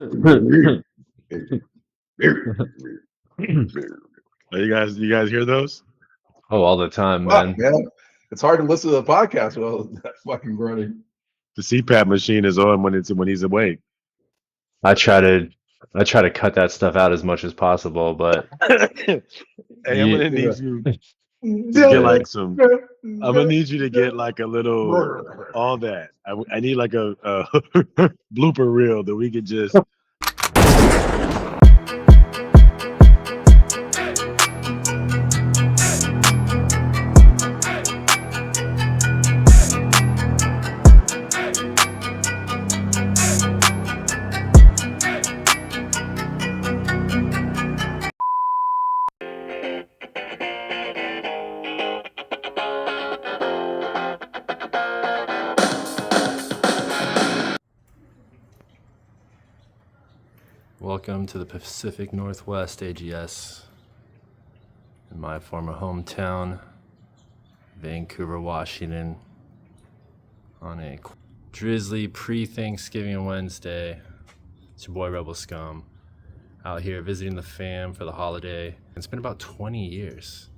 You guys hear those? Oh, all the time, Fuck, man. man. It's hard to listen to the podcast while that fucking running. The CPAP machine is on when he's awake. I try to cut that stuff out as much as possible, but Hey, I'm gonna need you to get like some. I'm gonna need you to get like a little all that. I need like a blooper reel that we could just. welcome to the Pacific Northwest AGS in my former hometown, Vancouver, Washington, on a drizzly pre-Thanksgiving Wednesday. It's your boy Rebel Scum out here visiting the fam for the holiday. It's been about 20 years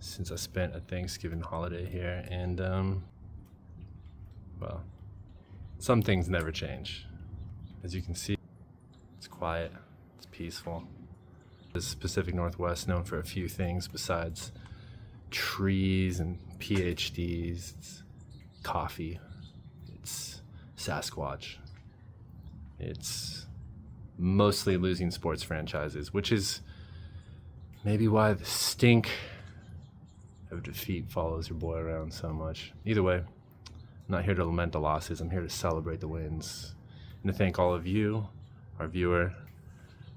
since I spent a Thanksgiving holiday here, and well, some things never change. As you can see, it's quiet, it's peaceful. This Pacific Northwest known for a few things besides trees and PhDs. It's coffee, it's Sasquatch, it's mostly losing sports franchises, which is maybe why the stink of defeat follows your boy around so much. Either way, I'm not here to lament the losses, I'm here to celebrate the wins. And to thank all of you, our viewer,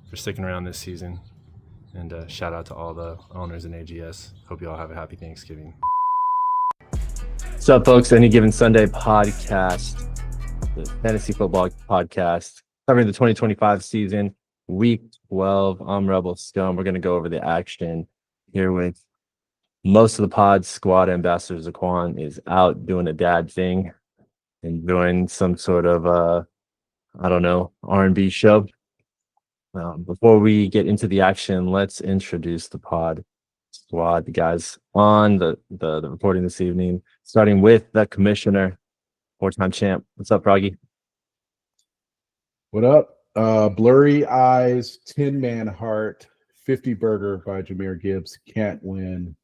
for sticking around this season. And shout out to all the owners in AGS. Hope you all have a happy Thanksgiving. What's up, folks? Any Given Sunday podcast, the fantasy football podcast, covering the 2025 season, week 12. I'm Rebel Scum. We're going to go over the action here with most of the pod's squad ambassadors. Quan is out doing a dad thing and doing some sort of, I don't know, R&B show. Before we get into the action, let's introduce the pod squad, the guys on the reporting this evening, starting with the commissioner, four-time champ. What's up, Froggy? What up? Blurry Eyes, Tin Man Heart, 50 Burger by Jameer Gibbs. Can't win,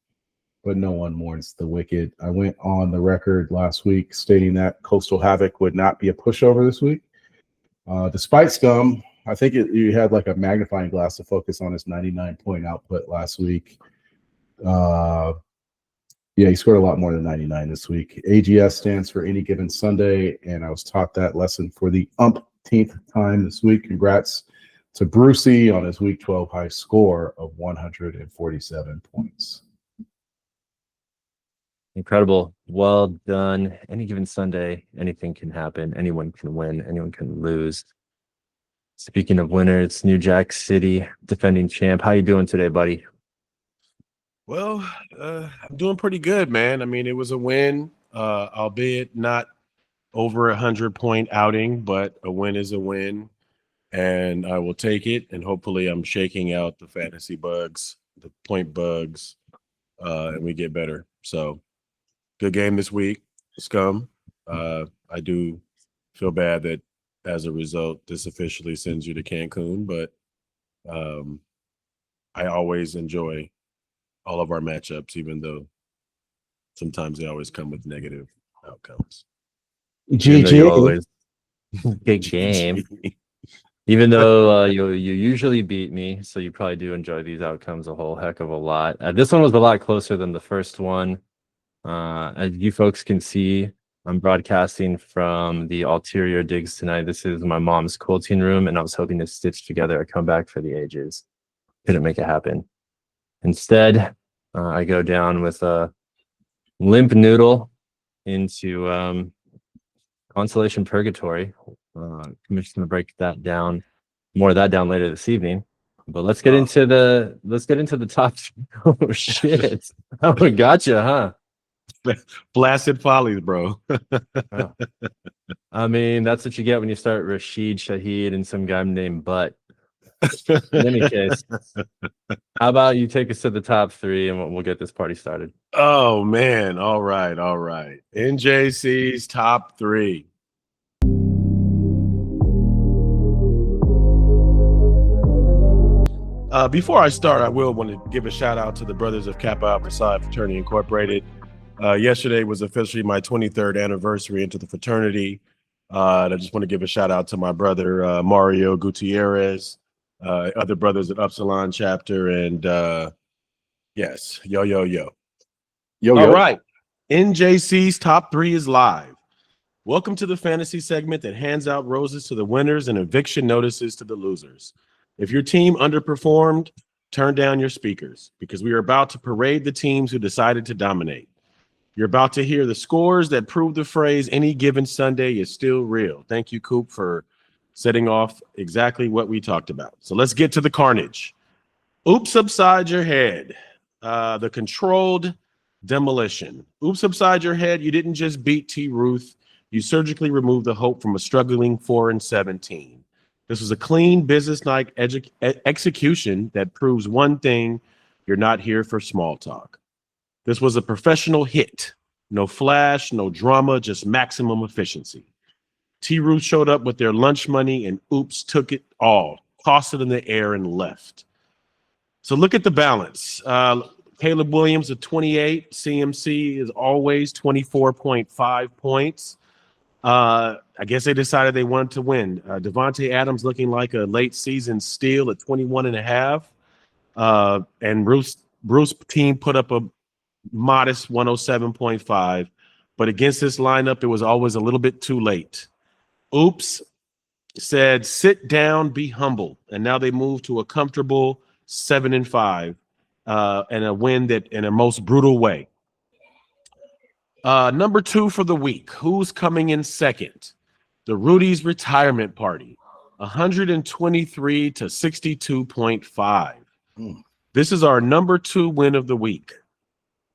but no one mourns the wicked. I went on the record last week stating that Coastal Havoc would not be a pushover this week. Despite Scum, I think you had like a magnifying glass to focus on his 99-point output last week. Yeah, he scored a lot more than 99 this week. AGS stands for Any Given Sunday, and I was taught that lesson for the umpteenth time this week. Congrats to Brucey on his week 12 high score of 147 points. Incredible. Well done. Any Given Sunday, anything can happen. Anyone can win. Anyone can lose. Speaking of winners, New Jax City, defending champ. How you doing today, buddy? Well, I'm doing pretty good, man. I mean, it was a win, albeit not over 100-point outing, but a win is a win, and I will take it. And hopefully, I'm shaking out the fantasy bugs, the point bugs, and we get better. So, good game this week, Scum. I do feel bad that as a result, this officially sends you to Cancun, but I always enjoy all of our matchups, even though sometimes they always come with negative outcomes. GG. Always big game. Even though you usually beat me, so you probably do enjoy these outcomes a whole heck of a lot. This one was a lot closer than the first one. As you folks can see, I'm broadcasting from the ulterior digs tonight. This is my mom's quilting room, and I was hoping to stitch together a comeback for the ages. Couldn't make it happen. Instead, I go down with a limp noodle into Consolation Purgatory. I'm just gonna break that down, more of that down later this evening. But let's get into the top. Oh shit! Oh, gotcha, huh? Blasted follies, bro. Oh. I mean, that's what you get when you start Rashid Shaheed and some guy named Butt. In any case, how about you take us to the top three and we'll get this party started. Oh man. All right. NJC's top three. Before I start, I will want to give a shout out to the Brothers of Kappa Alpha Psi Fraternity Incorporated. Yesterday was officially my 23rd anniversary into the fraternity. And I just want to give a shout out to my brother, Mario Gutierrez, other brothers at Upsilon chapter. And yes, yo. All right. NJC's top three is live. Welcome to the fantasy segment that hands out roses to the winners and eviction notices to the losers. If your team underperformed, turn down your speakers because we are about to parade the teams who decided to dominate. You're about to hear the scores that prove the phrase any given Sunday is still real. Thank you, Coop, for setting off exactly what we talked about. So let's get to the carnage. Oops upside your head. The controlled demolition. Oops upside your head. You didn't just beat T. Ruth. You surgically removed the hope from a struggling 4-17. This was a clean, business-like execution that proves one thing: you're not here for small talk. This was a professional hit. No flash, no drama, just maximum efficiency. T. Ruth showed up with their lunch money and Oops took it all, tossed it in the air and left. So look at the balance. Caleb Williams at 28. CMC is always 24.5 points. I guess they decided they wanted to win. Devontae Adams looking like a late season steal at 21.5. And Bruce's team put up a modest 107.5. But against this lineup, it was always a little bit too late. Oops said, sit down, be humble. And now they move to a comfortable 7-5 and a win that in a most brutal way. Number two for the week. Who's coming in second? The Rudy's retirement party, 123 to 62.5. This is our number two win of the week.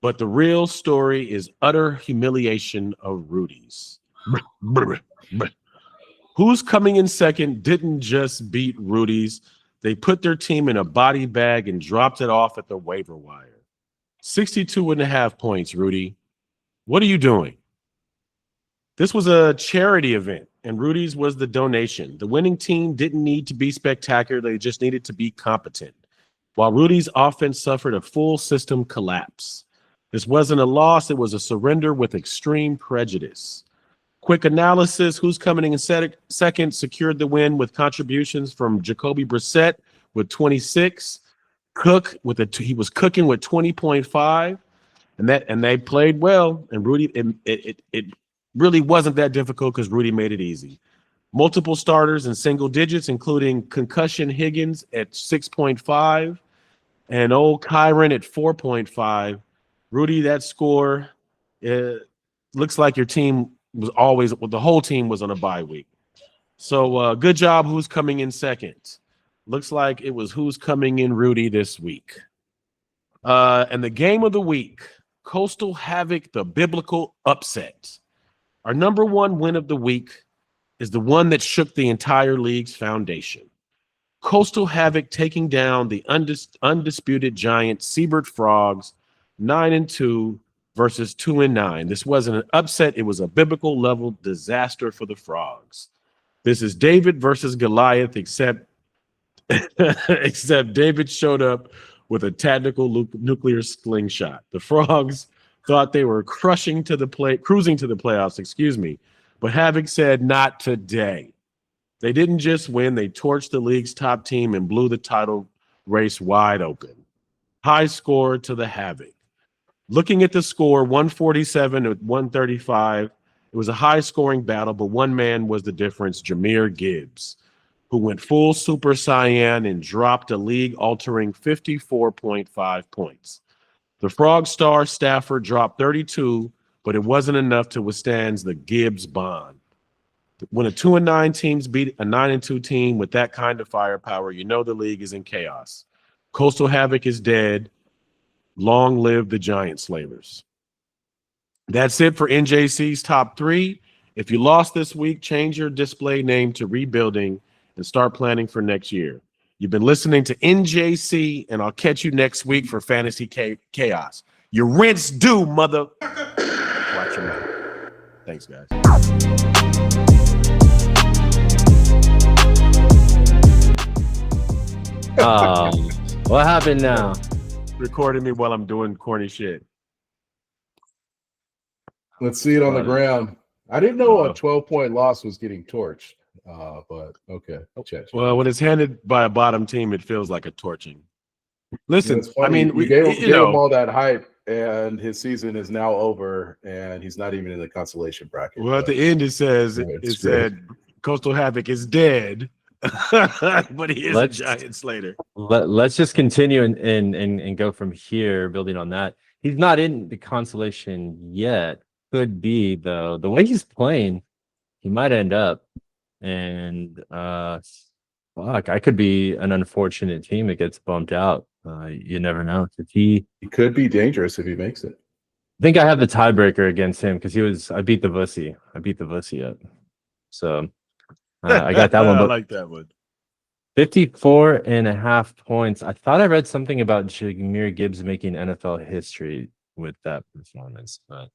But the real story is utter humiliation of Rudy's. Who's coming in second didn't just beat Rudy's. They put their team in a body bag and dropped it off at the waiver wire. 62.5 points, Rudy. What are you doing? This was a charity event, and Rudy's was the donation. The winning team didn't need to be spectacular. They just needed to be competent. While Rudy's offense suffered a full system collapse. This wasn't a loss. It was a surrender with extreme prejudice. Quick analysis. Who's coming in second secured the win with contributions from Jacoby Brissett with 26. Cook he was cooking with 20.5. And they played well. And Rudy, it really wasn't that difficult because Rudy made it easy. Multiple starters in single digits, including concussion Higgins at 6.5 and old Kyron at 4.5. Rudy, that score, looks like your team was always, well, the whole team was on a bye week. So good job. Who's coming in second? Looks like it was who's coming in Rudy this week. And the game of the week, Coastal Havoc, the biblical upset. Our number one win of the week is the one that shook the entire league's foundation. Coastal Havoc taking down the undisputed giant Seabird Frogs, 9-2 versus 2-9. This wasn't an upset. It was a biblical level disaster for the Frogs. This is David versus Goliath, except David showed up with a tactical nuclear slingshot. The Frogs thought they were cruising to the playoffs, but Havoc said, not today. They didn't just win, they torched the league's top team and blew the title race wide open. High score to the Havoc. Looking at the score, 147 to 135, it was a high-scoring battle, but one man was the difference, Jahmyr Gibbs, who went full Super Saiyan and dropped a league-altering 54.5 points. The Frog star Stafford dropped 32, but it wasn't enough to withstand the Gibbs bond. When a 2-9 teams beat a 9-2 team with that kind of firepower, you know the league is in chaos. Coastal Havoc is dead. Long live the Giant Slavers. That's it for NJC's top 3. If you lost this week, change your display name to Rebuilding and start planning for next year. You've been listening to NJC, and I'll catch you next week for Fantasy Chaos. Your rent's due, mother. Watch your mouth. Thanks, guys. What happened now? Recording me while I'm doing corny shit. Let's see it on the ground. I didn't know a 12-point loss was getting torched, but okay. Well, when it's handed by a bottom team, it feels like a torching. Listen, I mean, we gave him all that hype, and his season is now over, and he's not even in the consolation bracket. Well, at the end, it says said Coastal Havoc is dead, but he is a giant slater. Let's just continue and go from here, building on that. He's not in the consolation yet. Could be, though. The way he's playing, he might end up. And I could be an unfortunate team that gets bumped out. You never know. He could be dangerous if he makes it. I think I have the tiebreaker against him because I beat the Vussy. I beat the Vussy up. So I got that one. I But like that one. 54.5 points. I thought I read something about Jameer Gibbs making NFL history with that performance, but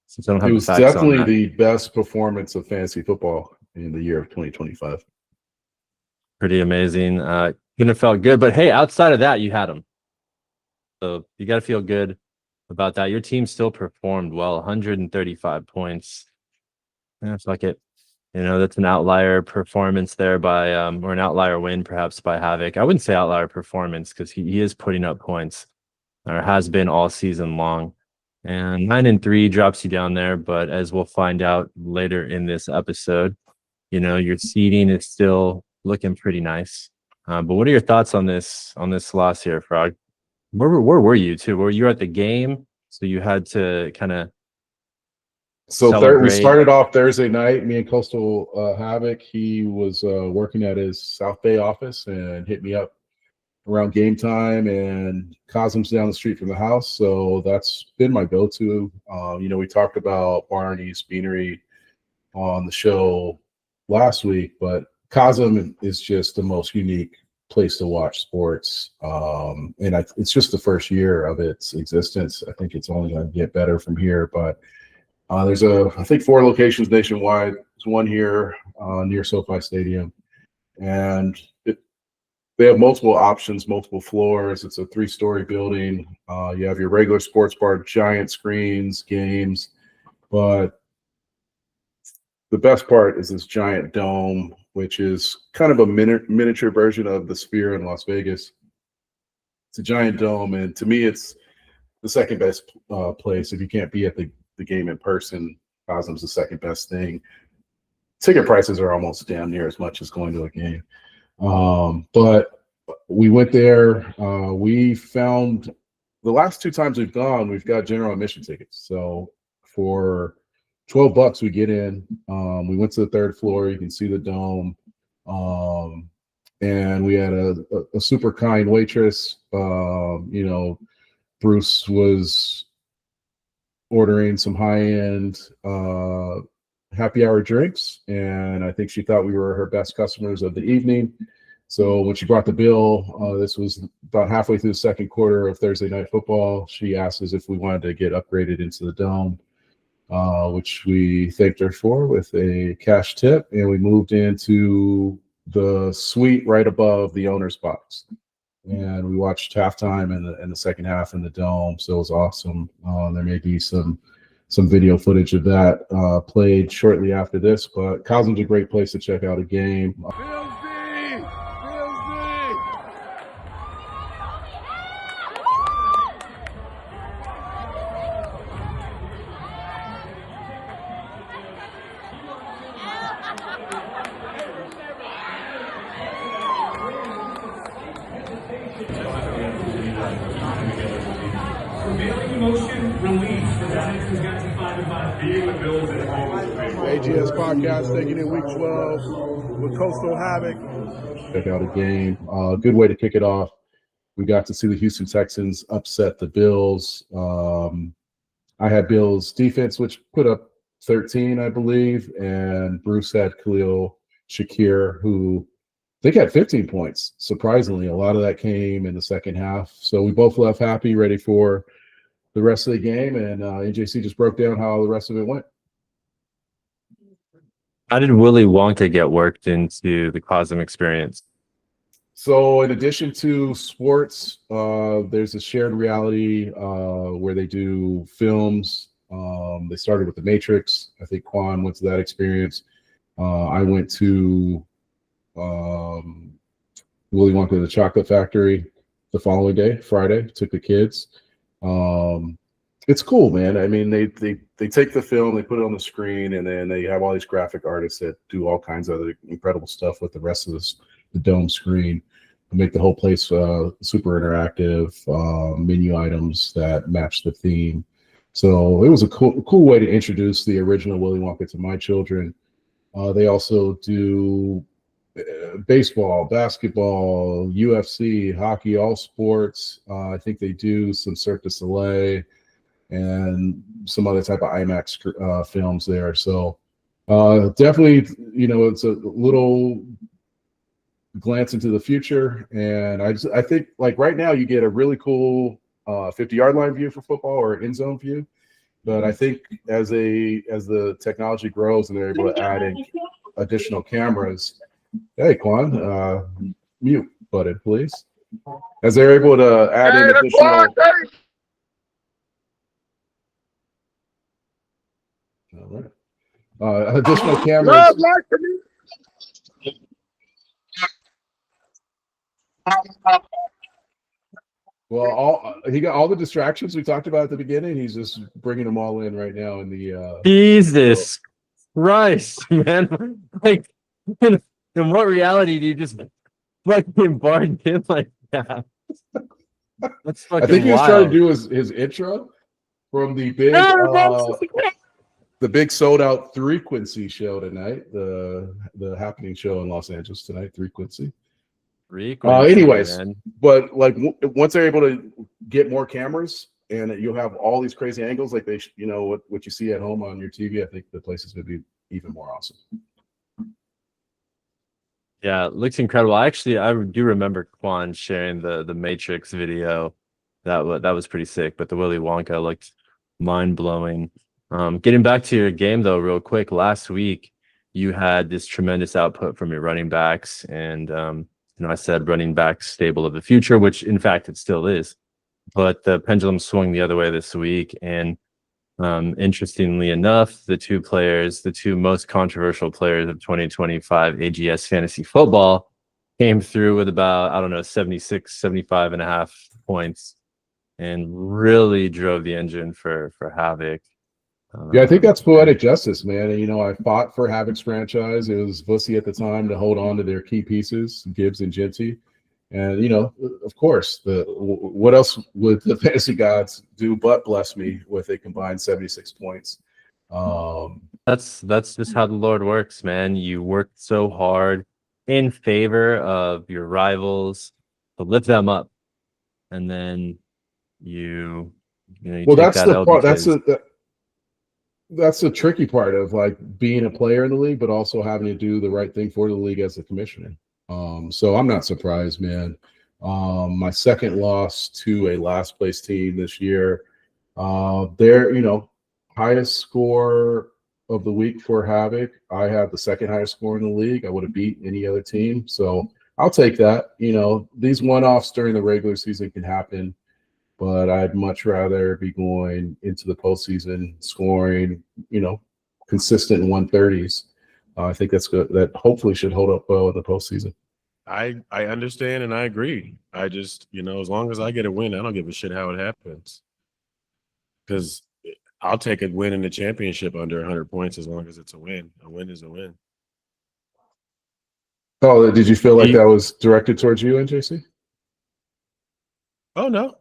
since I don't have it was facts definitely on that, the best performance of fantasy football in the year of 2025. pretty amazing. Couldn't have felt good, but hey, outside of that, you had him, so you got to feel good about that. Your team still performed well, 135 points. Yeah, fuck it. You know, that's an outlier performance there by, or an outlier win perhaps by Havoc. I wouldn't say outlier performance because he is putting up points, or has been all season long. And 9-3 drops you down there, but as we'll find out later in this episode, you know, your seeding is still looking pretty nice. But what are your thoughts on this loss here, Frog? Where were you too? Were you at the game? So you had to kind of. So we started off Thursday night. Me and Coastal Havoc. He was working at his South Bay office and hit me up around game time. And Cosm's down the street from the house, so that's been my go-to. You know, we talked about Barney's Beanery on the show last week, but Cosm is just the most unique place to watch sports. And it's just the first year of its existence. I think it's only going to get better from here, but. There's I think 4 locations nationwide. There's one here near SoFi Stadium, and they have multiple options, multiple floors. It's a 3-story building. You have your regular sports bar, giant screens, games, but the best part is this giant dome, which is kind of a miniature version of the Sphere in Las Vegas. It's a giant dome, and to me, it's the second best place if you can't be at the game in person. Cosm's the second best thing. Ticket prices are almost damn near as much as going to a game. But we went there. We found the last 2 times we've gone, we've got general admission tickets. So for $12, we get in. We went to the 3rd floor. You can see the dome. And we had a super kind waitress. You know, Bruce was ordering some high-end happy hour drinks, and I think she thought we were her best customers of the evening. So when she brought the bill, this was about halfway through the 2nd quarter of Thursday Night Football. She asked us if we wanted to get upgraded into the dome, which we thanked her for with a cash tip, and we moved into the suite right above the owner's box. And we watched halftime and the second half in the dome, so it was awesome. There may be some video footage of that played shortly after this, but Cosm's a great place to check out a game. AGS podcast taking in week 12 with Coastal Havoc. Check out a game. Good way to kick it off. We got to see the Houston Texans upset the Bills. I had Bills defense, which put up 13, I believe, and Bruce had Khalil Shakir, who I think had 15 points. Surprisingly, a lot of that came in the second half. So we both left happy, ready for the rest of the game, and NJC just broke down how the rest of it went. How did Willy Wonka get worked into the Cosm experience? So in addition to sports, there's a shared reality where they do films. They started with The Matrix. I think Quan went to that experience. I went to Willy Wonka and the Chocolate Factory the following day, Friday, took the kids. It's cool, man. I mean, they take the film, they put it on the screen, and then they have all these graphic artists that do all kinds of other incredible stuff with the rest of the dome screen to make the whole place super interactive, menu items that match the theme. So it was a cool way to introduce the original Willy Wonka to my children. They also do baseball, basketball, UFC, hockey, all sports. I think they do some Cirque du Soleil and some other type of IMAX films there. So definitely, it's a little glance into the future. And I think like right now you get a really cool 50-yard line view for football or end zone view. But I think as the technology grows and they're able to add in additional cameras, hey Quan, mute button, please. As they're able to add in additional. All right. Additional cameras. Well, he got all the distractions we talked about at the beginning. He's just bringing them all in right now in the. Jesus Christ, man! Like, in what reality do you just fucking barge in like that? That's fucking I think he was wild. trying to do his intro from the big sold out 3 Quincy show tonight. The happening show in Los Angeles tonight, 3 Quincy. Anyways, man. But like once they're able to get more cameras and you'll have all these crazy angles like they what you see at home on your TV, I think the place is going to be even more awesome. Yeah, it looks incredible. I do remember Quan sharing the Matrix video. That was pretty sick, but the Willy Wonka looked mind-blowing. Getting back to your game though, real quick, last week you had this tremendous output from your running backs, and I said running back stable of the future, which in fact it still is. But the pendulum swung the other way this week, and interestingly enough, the two most controversial players of 2025 AGS fantasy football came through with about 76, 75 and a half points, and really drove the engine for Havoc. Yeah, I think that's poetic justice, man. And I fought for Havoc's franchise. It was Bussy at the time to hold on to their key pieces, Gibbs and Genty. And of course, what else would the fantasy gods do but bless me with a combined 76 points? That's just how the Lord works, man. You worked so hard in favor of your rivals to lift them up, and then you well, take that's that the part. LB That's the tricky part of like being a player in the league, but also having to do the right thing for the league as a commissioner. So I'm not surprised, man. My second loss to a last place team this year. Their highest score of the week for Havoc. I have the second highest score in the league. I would have beat any other team, so I'll take that. These one-offs during the regular season can happen. But I'd much rather be going into the postseason scoring, consistent 130s. I think that's good. That hopefully should hold up well in the postseason. I understand and I agree. I just, as long as I get a win, I don't give a shit how it happens. Because I'll take a win in the championship under 100 points as long as it's a win. A win is a win. Oh, did you feel like that was directed towards you, NJC? Oh, no.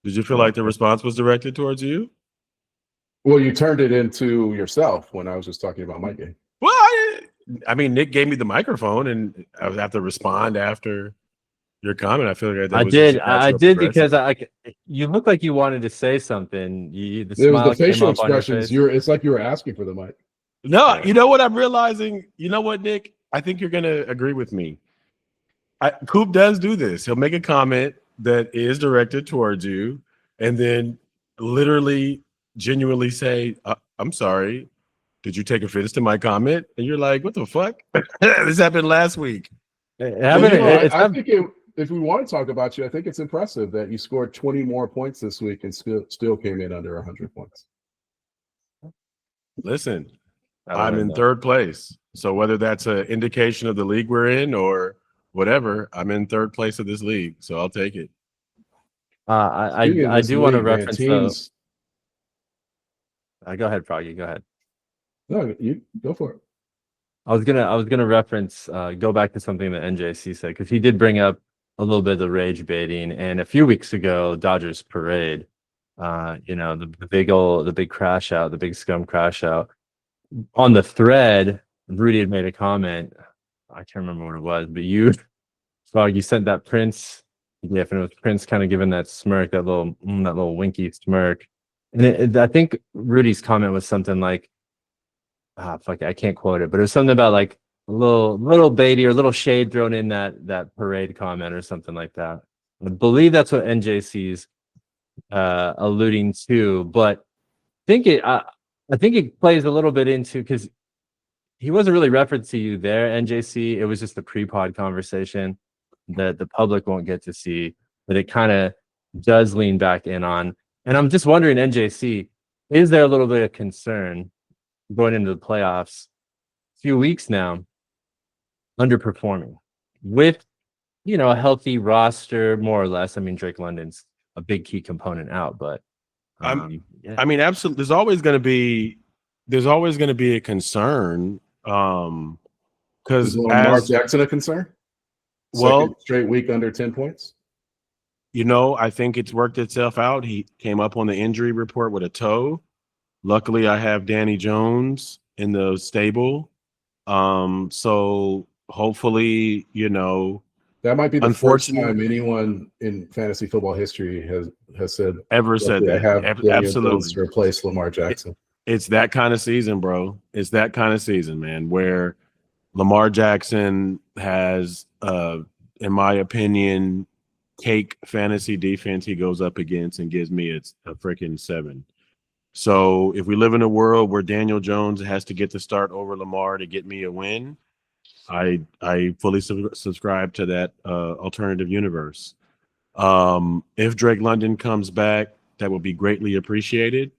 Did you feel like the response was directed towards you? Well, you turned it into yourself when I was just talking about my game. Well, I mean, Nick gave me the microphone, and I would have to respond after, your comment. I feel like that I was just did. a I natural did progression. because you look like you wanted to say something. The It was the smile came facial up on your expressions. face. It's like you were asking for the mic. No, Yeah. you know what I'm realizing? You know what, Nick? I think you're gonna agree with me. Coop does do this. He'll make a comment that is directed towards you, and then literally, genuinely say, "I'm sorry. Did you take offense to my comment?" And you're like, "What the fuck?" This happened last week. Well, It's I think if we want to talk about you, I think it's impressive that you scored 20 more points this week and still came in under 100 points. Listen, I I'm learned in that. third place. So whether that's an indication of the league we're in or whatever, I'm in third place of this league. So I'll take it. Speaking of I this do want to league, man, reference teams. go ahead, Froggy. Go ahead. No, you go for it. I was gonna reference go back to something that NJC said because he did bring up a little bit of the rage baiting, and a few weeks ago, Dodgers parade, the big crash out, the big scum crash out on the thread. Rudy had made a comment. I can't remember what it was, but you sent that Prince gif, and it was Prince kind of giving that smirk, that little winky smirk, and I think Rudy's comment was something like, fuck it, I can't quote it, but it was something about like a little baity or a little shade thrown in that parade comment or something like that. I believe that's what NJC's alluding to, but I think it plays a little bit into because he wasn't really referencing you there, NJC. It was just a pre-pod conversation that the public won't get to see, but it kind of does lean back in on. And I'm just wondering, NJC, is there a little bit of concern going into the playoffs, a few weeks now, underperforming with a healthy roster, more or less? I mean, Drake London's a big key component out, but yeah. I mean, absolutely. There's always going to be a concern. Because Is Lamar Jackson a concern? Second straight week under 10 points. I think it's worked itself out. He came up on the injury report with a toe. Luckily, I have Danny Jones in the stable. So hopefully, that might be the first time anyone in fantasy football history has said that. I have Daniel Absolutely Jones to replace Lamar Jackson. It's that kind of season, bro. It's that kind of season, man, where Lamar Jackson has, in my opinion, cake fantasy defense he goes up against and gives me a freaking 7. So if we live in a world where Daniel Jones has to get the start over Lamar to get me a win, I fully subscribe to that alternative universe. If Drake London comes back, that will be greatly appreciated.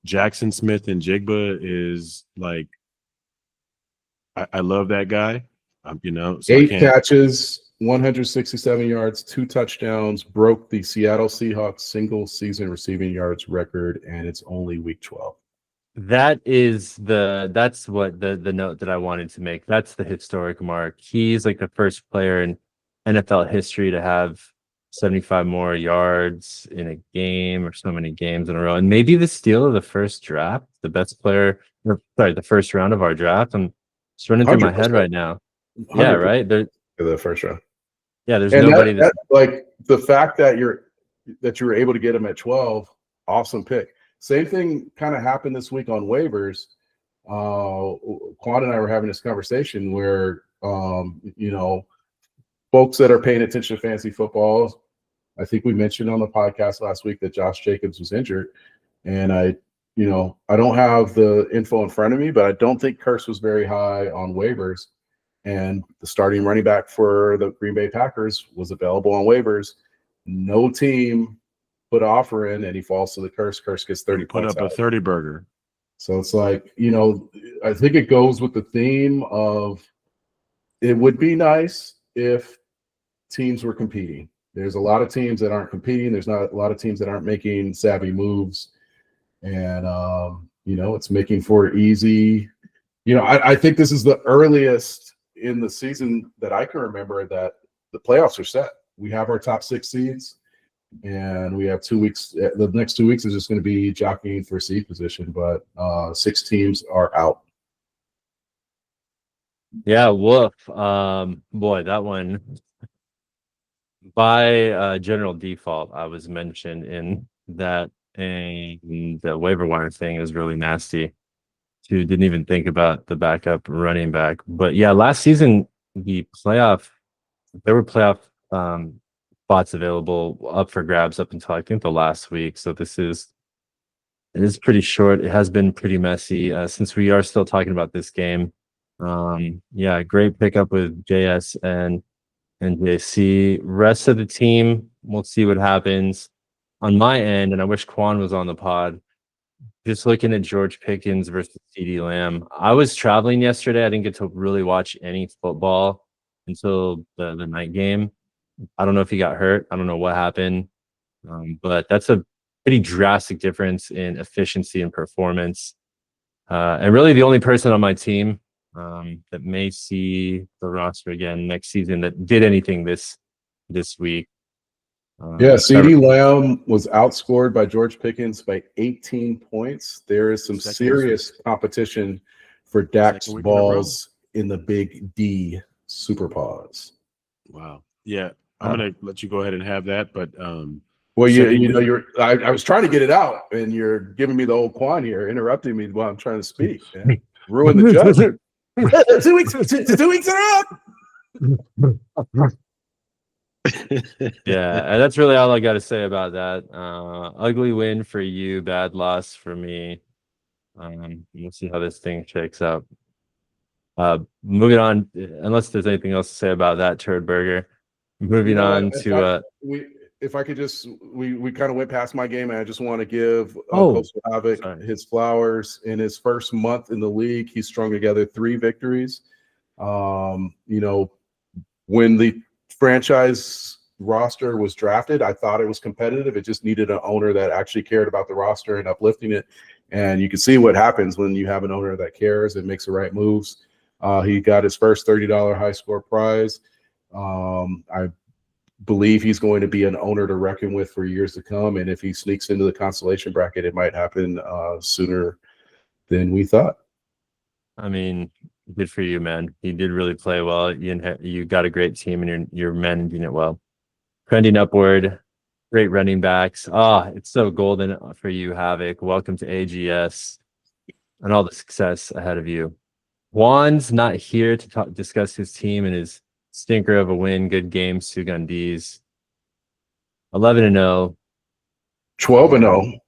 Jackson Smith and Jigba is like, I love that guy. So 8 catches, 167 yards, 2 touchdowns, broke the Seattle Seahawks single season receiving yards record, and it's only week 12. That's what the note that I wanted to make. That's the historic mark. He's like the first player in NFL history to have 75 more yards in a game or so many games in a row. And maybe the steal of the first draft, the first round of our draft. I'm just running through my head right now. 100%. Yeah, right. The first round. Yeah, there's nobody that like the fact that you were able to get him at 12, awesome pick. Same thing kind of happened this week on waivers. Quan and I were having this conversation where folks that are paying attention to fantasy football, I think we mentioned on the podcast last week that Josh Jacobs was injured, and I don't have the info in front of me, but I don't think Curse was very high on waivers. And the starting running back for the Green Bay Packers was available on waivers. No team put an offer in, and he falls to the Curse. Curse gets 30 points. Put up a 30 burger. So it's like, I think it goes with the theme of it would be nice if teams were competing. There's a lot of teams that aren't competing. There's not a lot of teams that aren't making savvy moves. And, it's making for easy. I think this is the earliest in the season that I can remember that the playoffs are set. We have our top 6 seeds, and we have 2 weeks. The next 2 weeks is just going to be jockeying for seed position, but 6 teams are out. Yeah, woof. Boy, that one by general default, I was mentioned in that, and the waiver wire thing is really nasty. Who didn't even think about the backup running back. But yeah, last season there were playoff spots available up for grabs up until I think the last week. So it is pretty short. It has been pretty messy since we are still talking about this game. Yeah, great pickup with JS and JC. Rest of the team, we'll see what happens. On my end, and I wish Quan was on the pod, just looking at George Pickens versus CeeDee Lamb. I was traveling yesterday. I didn't get to really watch any football until the night game. I don't know if he got hurt. I don't know what happened. But that's a pretty drastic difference in efficiency and performance. And really the only person on my team that may see the roster again next season that did anything this week. CeeDee Lamb was outscored by George Pickens by 18 points. There is some serious competition for Dax balls in the Big D Super Pause. Wow. Yeah, I'm gonna let you go ahead and have that, but well, I was trying to get it out, and you're giving me the old Quan here, interrupting me while I'm trying to speak. Man. Ruin the judgment. 2 weeks are up. Yeah, and that's really all I got to say about that. Ugly win for you, bad loss for me. We'll see how this thing shakes out. Moving on, unless there's anything else to say about that turd burger. Moving on to if I could just, we kind of went past my game, and I just want to give Coastal Havoc his flowers. In his first month in the league, he strung together 3 victories. When the franchise roster was drafted, I thought it was competitive. It just needed an owner that actually cared about the roster and uplifting it. And you can see what happens when you have an owner that cares and makes the right moves. He got his first $30 high score prize. I believe he's going to be an owner to reckon with for years to come. And if he sneaks into the consolation bracket, it might happen sooner than we thought. I mean, good for you, man. You did really play well. You got a great team, and you're managing it well. Trending upward, great running backs. It's so golden for you, Havoc. Welcome to AGS and all the success ahead of you. Juan's not here to discuss his team and his stinker of a win. Good game, Sugandese. 11-0. 12-0.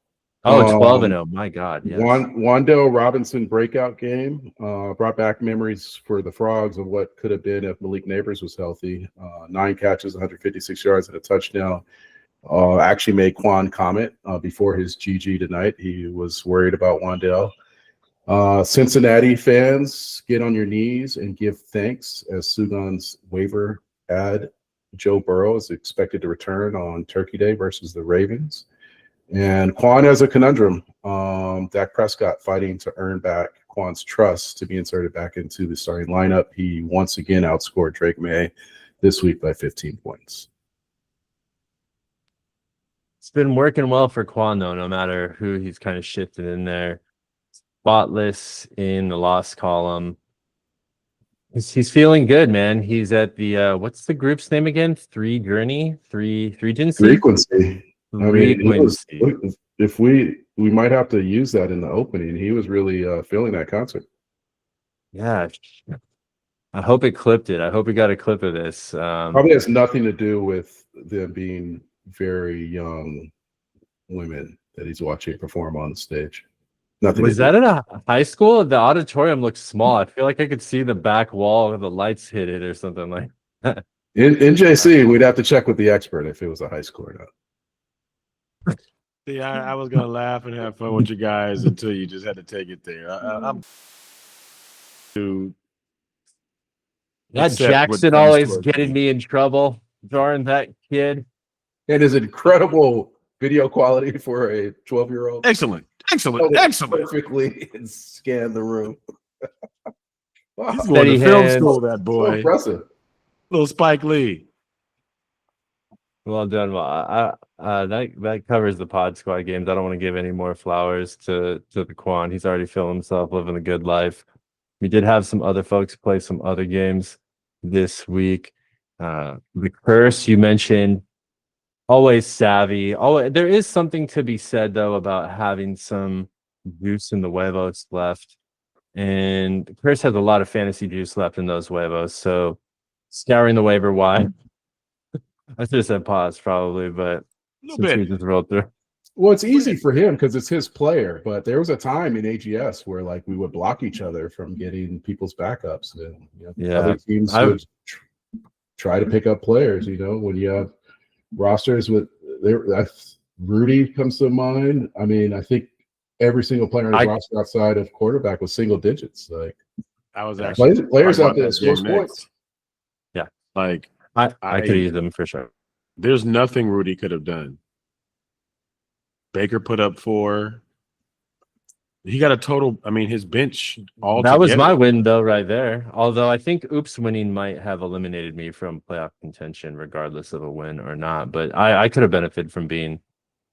Oh, 12-0. My God. Yes. Wandale Robinson breakout game brought back memories for the Frogs of what could have been if Malik Neighbors was healthy. 9 catches, 156 yards, and a touchdown. Actually made Quan comment before his GG tonight. He was worried about Wandale. Cincinnati fans, get on your knees and give thanks as Sugan's waiver ad. Joe Burrow is expected to return on Turkey Day versus the Ravens. And Quan has a conundrum. Dak Prescott fighting to earn back Quan's trust to be inserted back into the starting lineup. He once again outscored Drake May this week by 15 points. It's been working well for Quan, though, no matter who he's kind of shifted in there. Spotless in the loss column. He's feeling good, man. He's at the what's the group's name again? Frequency. If we might have to use that in the opening. He was really feeling that concert. Yeah, I hope it clipped it. I hope we got a clip of this. Probably has nothing to do with them being very young women that he's watching perform on the stage. Nothing. Was that at a high school? The auditorium looks small. I feel like I could see the back wall where the lights hit it or something like that. In JC, we'd have to check with the expert if it was a high school or not. See, I was gonna laugh and have fun with you guys until you just had to take it there. I'm that Jackson always getting me in trouble. Darn that kid. And his incredible video quality for a 12-year-old. Excellent. Perfectly and scan the room. Wow. He's going to film school, that boy. So impressive. Little Spike Lee. Well done. Well, that covers the Pod Squad games. I don't want to give any more flowers to the Quan. He's already feeling himself, living a good life. We did have some other folks play some other games this week. The curse you mentioned, always savvy. Oh, there is something to be said though about having some juice in the huevos left, and the curse has a lot of fantasy juice left in those huevos. So scouring the waiver wire, I should have said pause probably, but A little since we bit. just rolled through. Well, it's easy for him because it's his player, but there was a time in AGS where like we would block each other from getting people's backups, and Yeah, other teams would try to pick up players. When you have rosters with Rudy comes to mind. I mean, I think every single player on his roster outside of quarterback was single digits. Like I was actually players out there that score game points. Yeah, like I could use them for sure. There's nothing Rudy could have done. Baker put up 4. He got a total. I mean, his bench all That was together. my win though, right there. Although I think Oops winning might have eliminated me from playoff contention, regardless of a win or not. But I could have benefited from being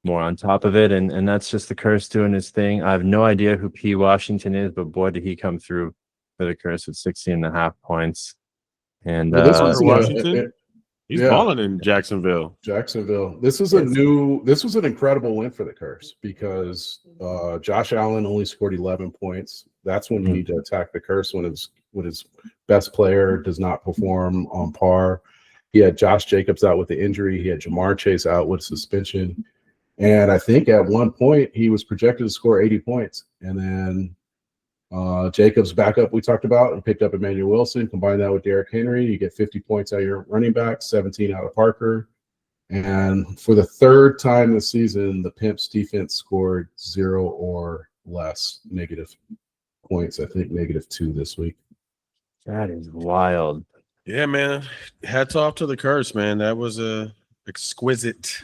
more on top of it, and that's just the curse doing his thing. I have no idea who P. Washington is, but boy, did he come through for the curse with 16.5 points. And Well, this was Washington. He's balling in Jacksonville. This was an incredible win for the curse because Josh Allen only scored 11 points. That's when you need to attack the curse when his best player does not perform on par. He had Josh Jacobs out with the injury. He had Jamar Chase out with suspension. And I think at one point he was projected to score 80 points. And then Jacobs backup we talked about and picked up Emmanuel Wilson. Combine that with Derrick Henry, you get 50 points out of your running back, 17 out of Parker. And for the third time this season, the Pimps defense scored 0 or less negative points. I think -2 this week. That is wild. Yeah, man. Hats off to the curse, man. That was a exquisite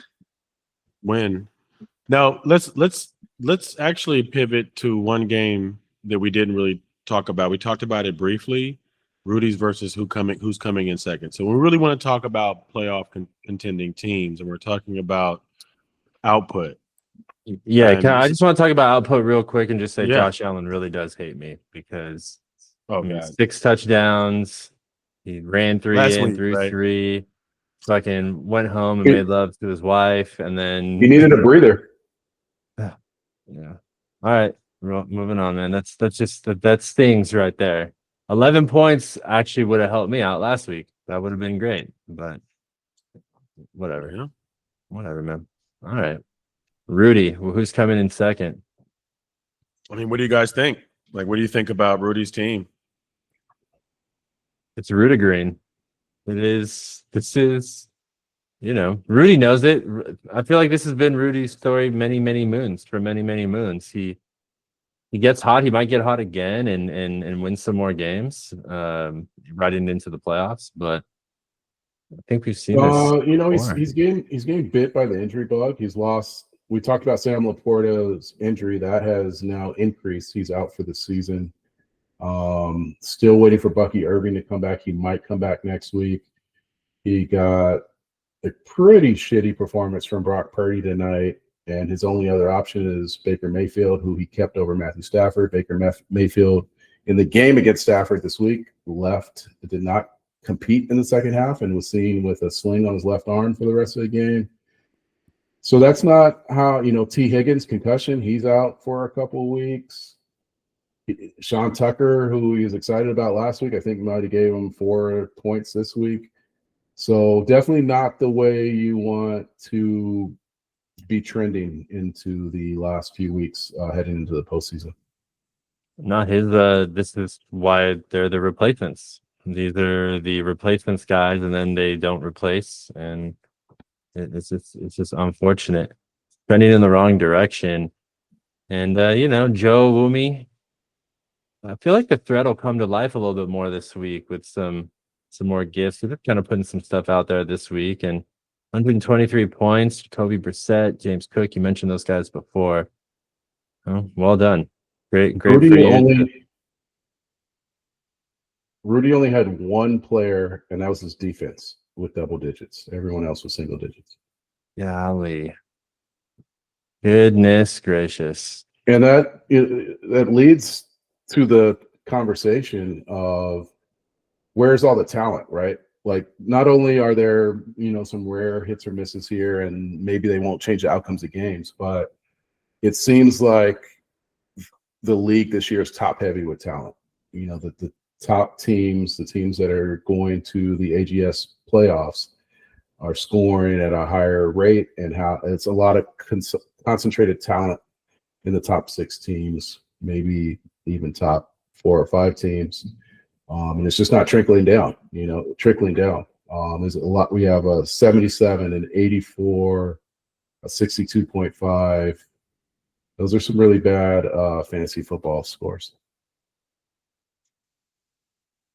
win. Now let's actually pivot to one game that we didn't really talk about. We talked about it briefly. Rudy's versus who's coming in second. So we really want to talk about playoff contending teams, and we're talking about output. Yeah, I just want to talk about output real quick and just say Josh Allen really does hate me because 6 touchdowns. He ran 3 in, threw 3. Fucking went home and made love to his wife, and then he needed a breather. Yeah. All right, moving on, man. That stings right there. 11 points actually would have helped me out last week. That would have been great, but whatever. Yeah. Whatever, man. All right. Rudy, who's coming in second? I mean, what do you guys think? Like, what do you think about Rudy's team? It's Rudy Green. This is, Rudy knows it. I feel like this has been Rudy's story many moons. He gets hot. He might get hot again and win some more games, riding into the playoffs. But I think we've seen this. He's getting bit by the injury bug. He's lost. We talked about Sam Laporta's injury that has now increased. He's out for the season. Still waiting for Bucky Irving to come back. He might come back next week. He got a pretty shitty performance from Brock Purdy tonight, and his only other option is Baker Mayfield, who he kept over Matthew Stafford. Baker Mayfield in the game against Stafford this week did not compete in the second half and was seen with a sling on his left arm for the rest of the game. So that's not how, T. Higgins concussion, he's out for a couple of weeks. Sean Tucker, who he was excited about last week, I think might have gave him 4 points this week. So definitely not the way you want to be trending into the last few weeks heading into the postseason. Not his. This is why they're the replacements. These are the replacements guys, and then they don't replace, and it's just unfortunate. Trending in the wrong direction, and Joe Woomy. I feel like the thread will come to life a little bit more this week with some more gifts. They're kind of putting some stuff out there this week, and 123 points. Jacoby Brissett, James Cook. You mentioned those guys before. Oh, well done. Great. Rudy only had one player, and that was his defense with double digits. Everyone else was single digits. Golly. Goodness gracious. And that leads to the conversation of where's all the talent, right? like not only are there, some rare hits or misses here, and maybe they won't change the outcomes of games, but it seems like the league this year is top heavy with talent. The top teams, the teams that are going to the AGS playoffs, are scoring at a higher rate, and how it's a lot of concentrated talent in the top 6 teams, maybe even top 4 or 5 teams. And it's just not trickling down, there's a lot. We have a 77, an 84, a 62.5. Those are some really bad fantasy football scores.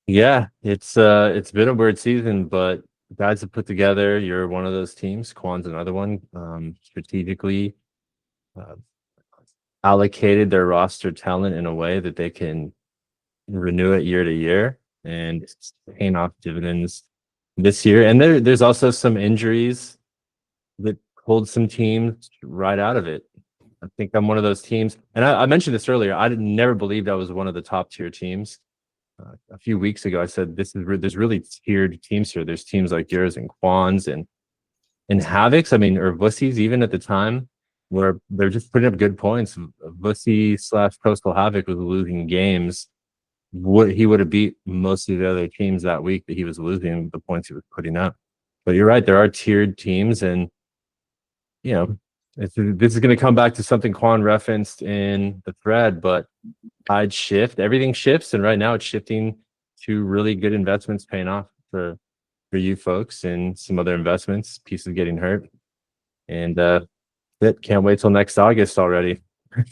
Yeah, it's been a weird season, but guys have put together. You're one of those teams. Quan's another one. Strategically allocated their roster talent in a way that they can renew it year to year, and it's paying off dividends this year. And there's also some injuries that pulled some teams right out of it. I think I'm one of those teams, and I mentioned this earlier. I never believed I was one of the top tier teams. A few weeks ago, I said there's really tiered teams here. There's teams like yours and Quan's and Havocs. I mean, or Vussies even at the time, where they're just putting up good points. Vussie / Coastal Havoc was losing games. He would have beat most of the other teams that week that he was losing the points he was putting up. But you're right, there are tiered teams, and this is going to come back to something Quan referenced in the thread, but tide shift, everything shifts, and right now it's shifting to really good investments paying off for you folks, and some other investments, pieces getting hurt, and can't wait till next August already.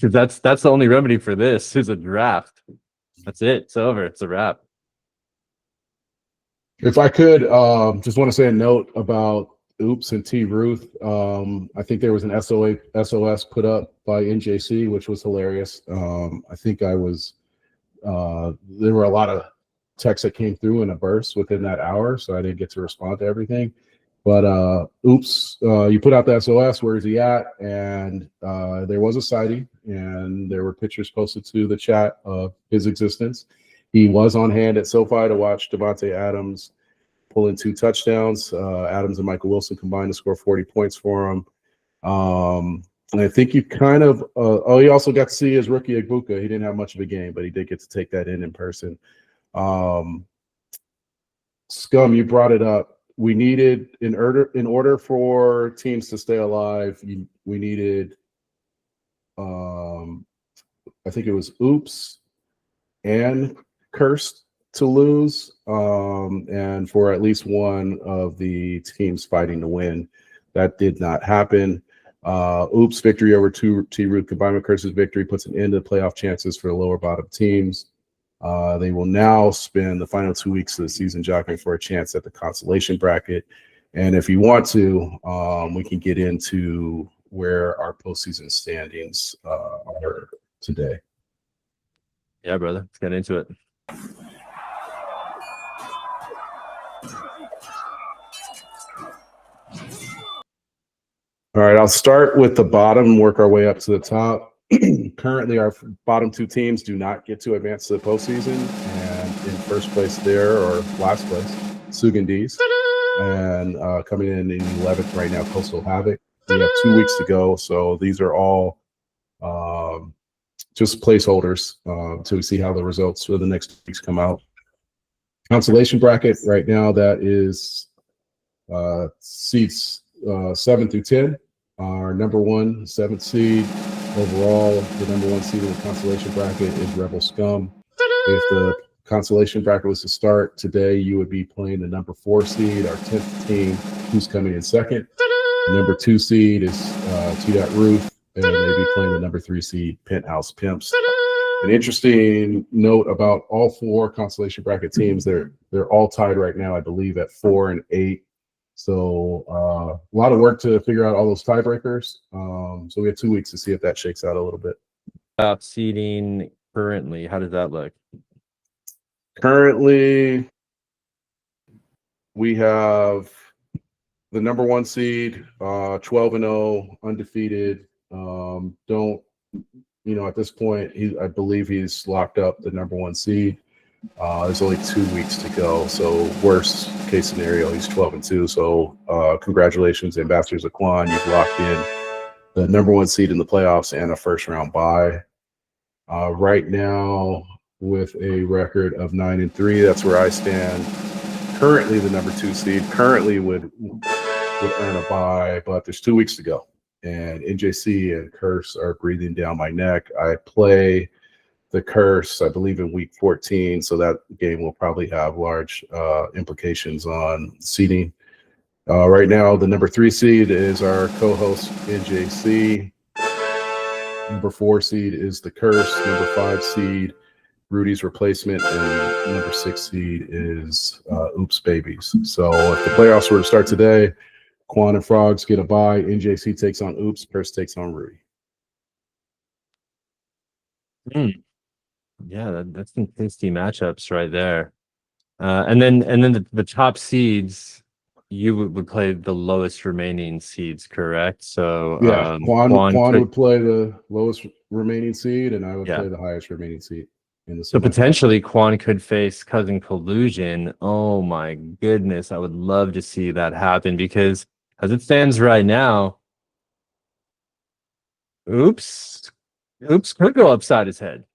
that's the only remedy for this is a draft. That's it. It's over. It's a wrap. If I could, just want to say a note about Oops and T Ruth. I think there was an SOS put up by NJC, which was hilarious. I think there were a lot of texts that came through in a burst within that hour, so I didn't get to respond to everything. But Oops, you put out the SOS, where is he at? And there was a sighting, and there were pictures posted to the chat of his existence. He was on hand at SoFi to watch Devontae Adams pull in 2 touchdowns. Adams and Michael Wilson combined to score 40 points for him. And I think you kind of he also got to see his rookie Egbuka. He didn't have much of a game, but he did get to take that in person. Scum, you brought it up. We needed, in order for teams to stay alive, we needed, I think it was Oops and Cursed to lose, and for at least one of the teams fighting to win. That did not happen. Oops' victory over T Root combined with Curse's victory puts an end to playoff chances for the lower bottom teams. They will now spend the final 2 weeks of the season jockeying for a chance at the consolation bracket. And if you want to, we can get into where our postseason standings are today. Yeah, brother. Let's get into it. All right, I'll start with the bottom and work our way up to the top. Currently, our bottom 2 teams do not get to advance to the postseason, and in first place there, or last place, Sugandese, and coming in 11th right now, Coastal Havoc. We have 2 weeks to go, so these are all just placeholders to see how the results for the next weeks come out. Consolation bracket right now, that is seeds 7 through 10. Our number 1, 7th seed overall. The number 1 seed in the consolation bracket is Rebel Scum. If the consolation bracket was to start today, you would be playing the number 4 seed, our 10th team, who's coming in second. The number 2 seed is Ruth, and they'd be playing the number 3 seed, Penthouse Pimps. An interesting note about all 4 consolation bracket teams, they're all tied right now, I believe, at 4 and 8. So a lot of work to figure out all those tiebreakers. So we have 2 weeks to see if that shakes out a little bit. Seeding currently, how does that look? Currently, we have the number 1 seed, 12-0, undefeated. At this point, I believe he's locked up the number 1 seed. There's only 2 weeks to go. So worst case scenario, he's 12-2. So congratulations, ambassadors of Quan. You've locked in the number 1 seed in the playoffs and a first round bye. Right now, with a record of 9-3, that's where I stand. Currently, the number 2 seed currently would earn a bye, but there's 2 weeks to go. And NJC and Curse are breathing down my neck. I play the Curse, I believe, in week 14, so that game will probably have large implications on seeding. Right now, the number 3 seed is our co-host NJC. Number 4 seed is the Curse. Number 5 seed, Rudy's replacement, and number 6 seed is Oops Babies. So if the playoffs were to start today, Quan and Frogs get a bye. NJC takes on Oops. Curse takes on Rudy. Yeah, that's some tasty matchups right there. And then the top seeds, you would play the lowest remaining seeds, correct? So Yeah, Quan could, would play the lowest remaining seed, and I would Yeah. play the highest remaining seed in the so semifinals. potentially Quan could face Cousin Collusion. Oh my goodness, I would love to see that happen because as it stands right now, Oops could go upside his head.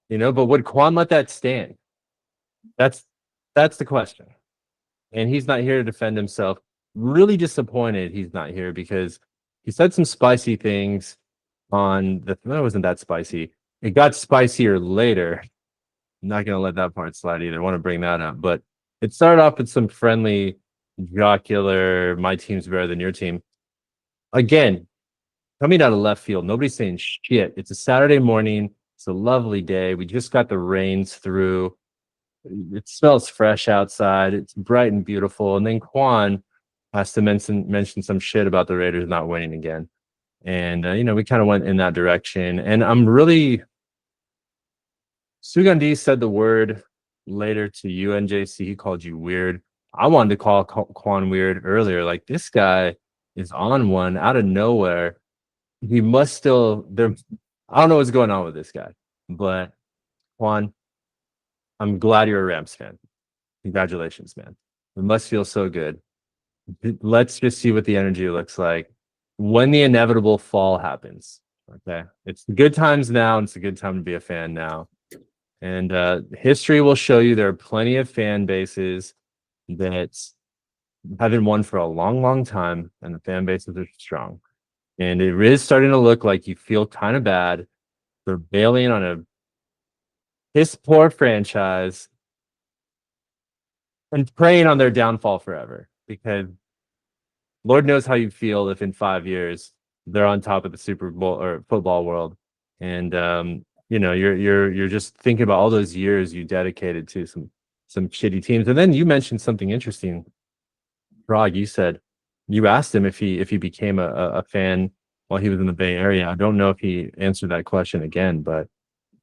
But would Quan let that stand? That's the question. And he's not here to defend himself. Really disappointed he's not here because he said some spicy things on the. No, it wasn't that spicy. It got spicier later. I'm not gonna let that part slide either. I want to bring that up, but it started off with some friendly, jocular. My team's better than your team. Again, coming out of left field, nobody's saying shit. It's a Saturday morning. It's a lovely day. We just got the rains through. It smells fresh outside. It's bright and beautiful. And then Quan has to mention some shit about the Raiders not winning again. And, we kind of went in that direction. And I'm really... Sugandese said the word later to you, NJC. He called you weird. I wanted to call Quan weird earlier. Like, this guy is on one out of nowhere. He must still... I don't know what's going on with this guy. But, Quan, I'm glad you're a Rams fan. Congratulations, man. It must feel so good. Let's just see what the energy looks like when the inevitable fall happens. Okay. It's the good times now, and it's a good time to be a fan now. And history will show you there are plenty of fan bases that haven't won for a long, long time, and the fan bases are strong. And it is starting to look like you feel kind of bad. They're bailing on a piss-poor franchise and preying on their downfall forever, because Lord knows how you feel if in 5 years they're on top of the Super Bowl or football world, and you're just thinking about all those years you dedicated to some shitty teams. And then you mentioned something interesting, Frog. You said you asked him if he became a fan while he was in the Bay Area. I don't know if he answered that question again, but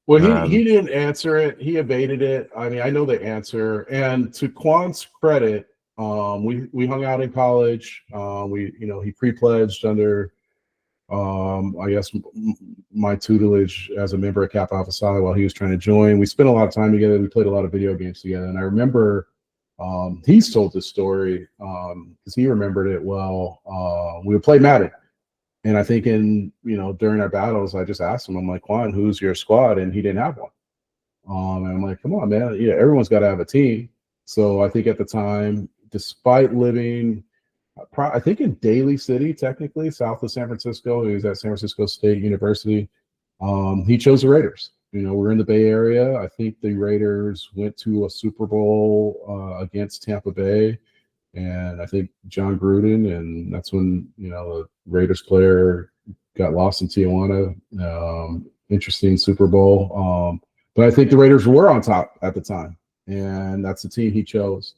Well, he didn't answer it. He evaded it. I mean, I know the answer. And to Quan's credit, we hung out in college. He pre-pledged under, I guess, my tutelage as a member of Kappa Alpha Psi while he was trying to join. We spent a lot of time together. We played a lot of video games together. And I remember he's told this story because he remembered it well. We would play Madden. And I think during our battles, I just asked him, I'm like, Quan, who's your squad? And he didn't have one. And I'm like, come on, man. Yeah, everyone's got to have a team. So I think at the time, despite living, I think in Daly City, technically, south of San Francisco, he was at San Francisco State University. He chose the Raiders. We're in the Bay Area. I think the Raiders went to a Super Bowl against Tampa Bay. And I think John Gruden, and that's when, the Raiders player got lost in Tijuana. Interesting Super Bowl. But I think the Raiders were on top at the time. And that's the team he chose,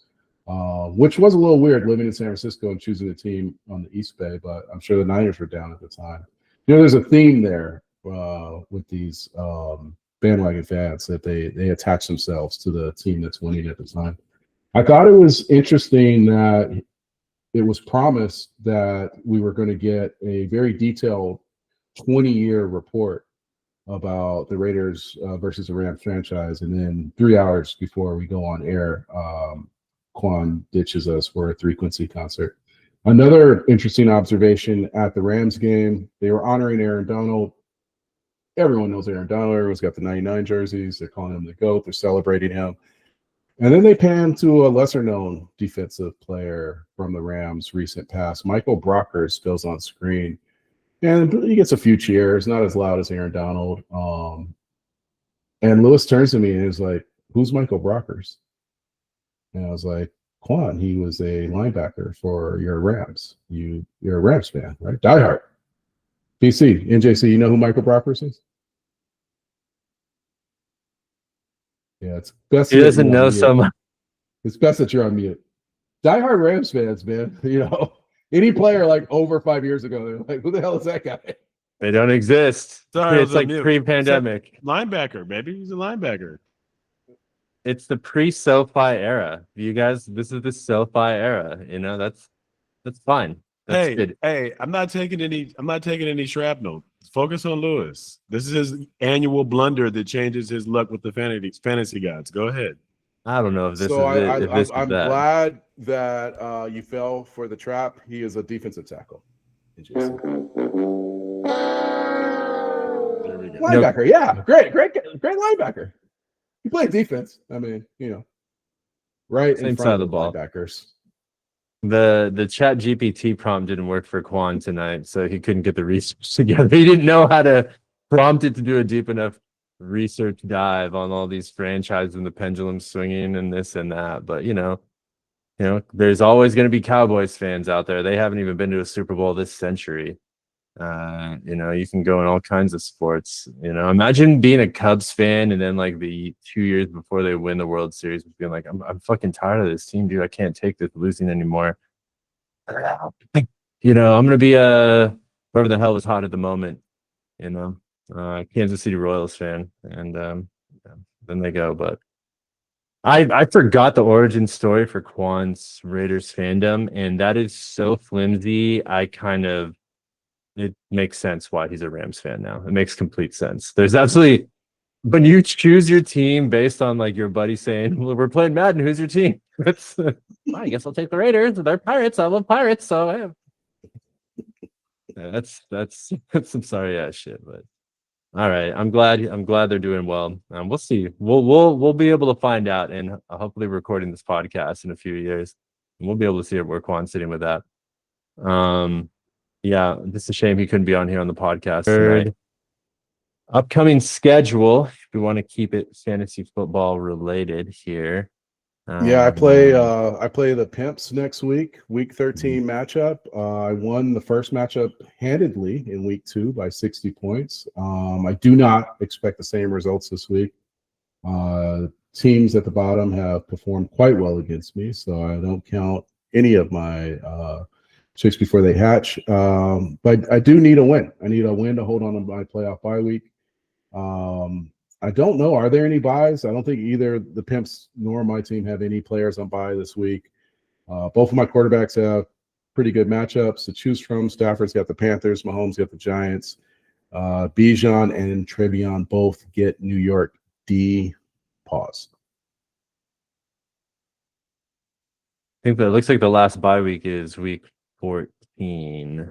which was a little weird living in San Francisco and choosing a team on the East Bay. But I'm sure the Niners were down at the time. There's a theme there with these bandwagon fans that they attach themselves to the team that's winning at the time. I thought it was interesting that it was promised that we were going to get a very detailed 20-year report about the Raiders versus the Rams franchise, and then 3 hours before we go on air, Quan ditches us for a 3 Quincy concert. Another interesting observation at the Rams game, they were honoring Aaron Donald. Everyone knows Aaron Donald. Everyone's got the 99 jerseys. They're calling him the GOAT. They're celebrating him. And then they pan to a lesser-known defensive player from the Rams' recent past. Michael Brockers goes on screen, and he gets a few cheers, not as loud as Aaron Donald. And Lewis turns to me and is like, "Who's Michael Brockers?" And I was like, "Quan, he was a linebacker for your Rams. You're a Rams fan, right? Die hard." PC, NJC, you know who Michael Brockers is? Yeah, it's best. He doesn't know so much. It's best that you're on mute. Die hard Rams fans, man. You know, any player like over 5 years ago, they're like, "Who the hell is that guy?" They don't exist. Sorry, It's like pre-pandemic. Linebacker, baby. He's a linebacker. It's the pre-SoFi era. You guys, this is the SoFi era. You know, that's fine. That's good. Hey, I'm not taking any shrapnel. Focus on Lewis. This is his annual blunder that changes his luck with the fantasy gods. Go ahead. I don't know if this So is it. If this is I'm that. glad that you fell for the trap. He is a defensive tackle. There we go. Linebacker, yeah, great linebacker. He played defense. I mean, you know, right Same in side front of the ball. linebackers. The chat GPT prompt didn't work for Quan tonight, so he couldn't get the research together. He didn't know how to prompt it to do a deep enough research dive on all these franchises and the pendulum swinging and this and that. But you know, there's always going to be Cowboys fans out there. They haven't even been to a Super Bowl this century. You know, you can go in all kinds of sports. You know, imagine being a Cubs fan and then like the 2 years before they win the World Series, being like, I'm fucking tired of this team, dude. I can't take this losing anymore. You know, I'm gonna be whoever the hell was hot at the moment. You know, Kansas City Royals fan, and then they go. But I forgot the origin story for Quan's Raiders fandom, and that is so flimsy. It makes sense why he's a Rams fan now. It makes complete sense. There's absolutely, when you choose your team based on like your buddy saying, "Well, we're playing Madden. Who's your team?" That's, I guess I'll take the Raiders. They're Pirates. I love Pirates, so I have. Yeah, that's some sorry ass shit. But all right, I'm glad they're doing well. We'll see. We'll be able to find out, and hopefully recording this podcast in a few years, and we'll be able to see where Quan's sitting with that. Yeah, it's a shame he couldn't be on here on the podcast tonight. Upcoming schedule, if we want to keep it fantasy football related here. Yeah, I play the Pimps next week, week 13 matchup. I won the first matchup handedly in week 2 by 60 points. I do not expect the same results this week. Teams at the bottom have performed quite well against me, so I don't count any of my chicks before they hatch. But I do need a win. I need a win to hold on to my playoff bye week. I don't know. Are there any buys? I don't think either the Pimps nor my team have any players on bye this week. Both of my quarterbacks have pretty good matchups to choose from. Stafford's got the Panthers. Mahomes got the Giants. Bijan and Trevion both get New York D. Pause. I think that looks like the last bye week is week 14. Yeah,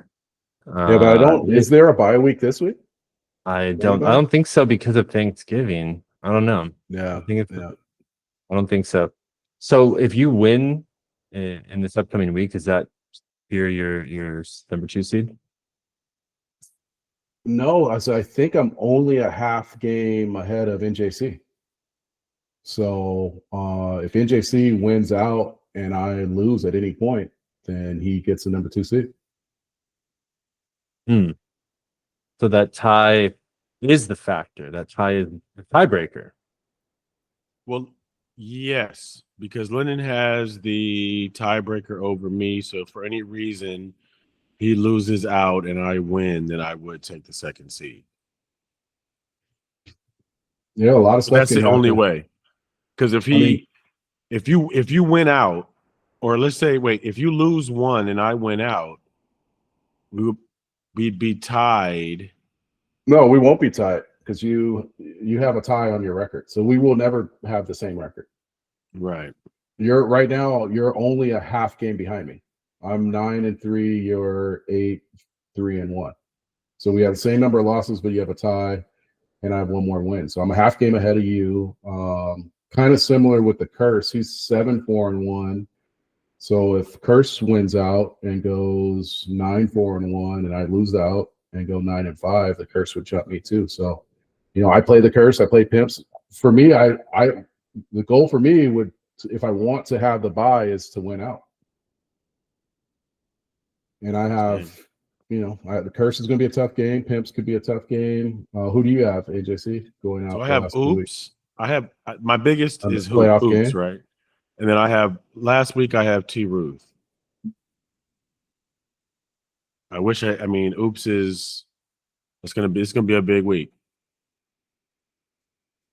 but I don't. Is there a bye week this week? I don't think so because of Thanksgiving. I don't know. Yeah. I don't think so. So if you win in this upcoming week, is that your number 2 seed? No, so I think I'm only a half game ahead of NJC. So if NJC wins out and I lose at any point, then he gets the number 2 seed. So that tie is the factor. That tie is the tiebreaker. Well, yes, because Lennon has the tiebreaker over me. So if for any reason he loses out and I win, then I would take the second seed. Yeah, a lot of stuff. That's the only way. Because if you win out, or let's say, if you lose one and I win out, we'd be tied. No, we won't be tied. because you have a tie on your record, so we will never have the same record. Right. You're right now. You're only a half game behind me. I'm 9-3. You're 8-3-1. So we have the same number of losses, but you have a tie, and I have one more win. So I'm a half game ahead of you. Kind of similar with the Curse. He's 7-4-1. So if Curse wins out and goes 9-4-1, and I lose out and go 9-5, the Curse would jump me too. So, I play the Curse. I play Pimps. For me, the goal for me would, if I want to have the bye, is to win out. And I have, the Curse is going to be a tough game. Pimps could be a tough game. Who do you have, AJC, going out? So I have Oops. My biggest is playoff Oops, game, right? And then last week I have T Ruth. Oops it's gonna be a big week.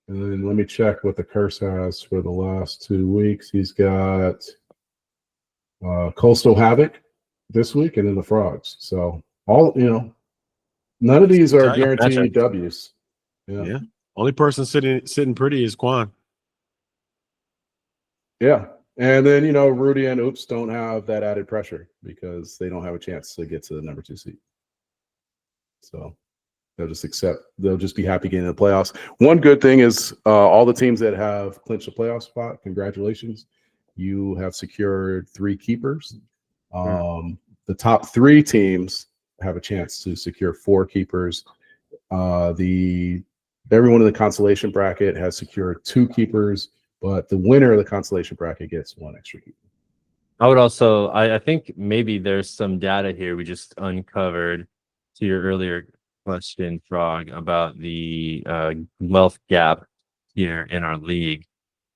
And then let me check what the Curse has for the last 2 weeks. He's got Coastal Havoc this week, and then the Frogs. So none of these are guaranteed W's. Yeah. Only person sitting pretty is Quan. Yeah. And then, Rudy and Oops don't have that added pressure because they don't have a chance to get to the number 2 seed. So they'll just be happy getting in the playoffs. One good thing is all the teams that have clinched a playoff spot, congratulations. You have secured 3 keepers. The top 3 teams have a chance to secure 4 keepers. Everyone in the consolation bracket has secured 2 keepers, but the winner of the consolation bracket gets 1 extra keeper. I would also, I think maybe there's some data here we just uncovered to your earlier question, Frog, about the wealth gap here in our league.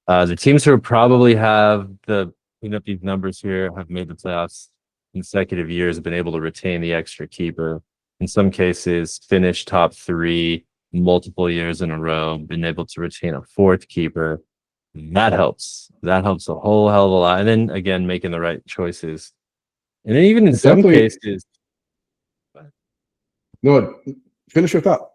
The teams who probably have clean up these numbers here have made the playoffs consecutive years, have been able to retain the extra keeper. In some cases, finish top 3 multiple years in a row, been able to retain a 4th keeper. That helps. That helps a whole hell of a lot. And then again, making the right choices. And then even in some cases, no, finish your thought.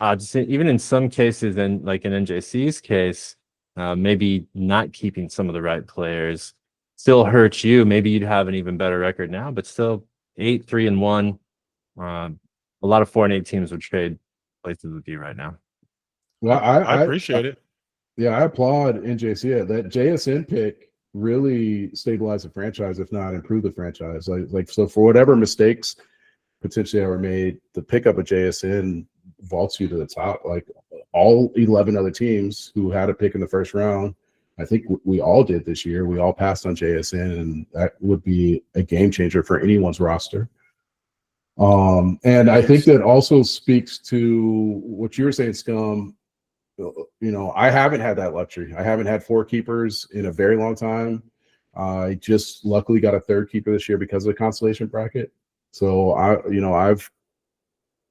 Just even in some cases, and like in NJC's case, maybe not keeping some of the right players still hurts you. Maybe you'd have an even better record now, but still 8-3-1. A lot of 4-8 teams would trade places with you right now. Well, I appreciate it. Yeah, I applaud NJC. That JSN pick really stabilized the franchise, if not improved the franchise. So for whatever mistakes potentially ever made, the pickup of JSN vaults you to the top. Like all 11 other teams who had a pick in the first round, I think we all did this year. We all passed on JSN, and that would be a game changer for anyone's roster. And I think that also speaks to what you were saying, Scum. I haven't had that luxury. I haven't had 4 keepers in a very long time. I just luckily got a 3rd keeper this year because of the consolation bracket. So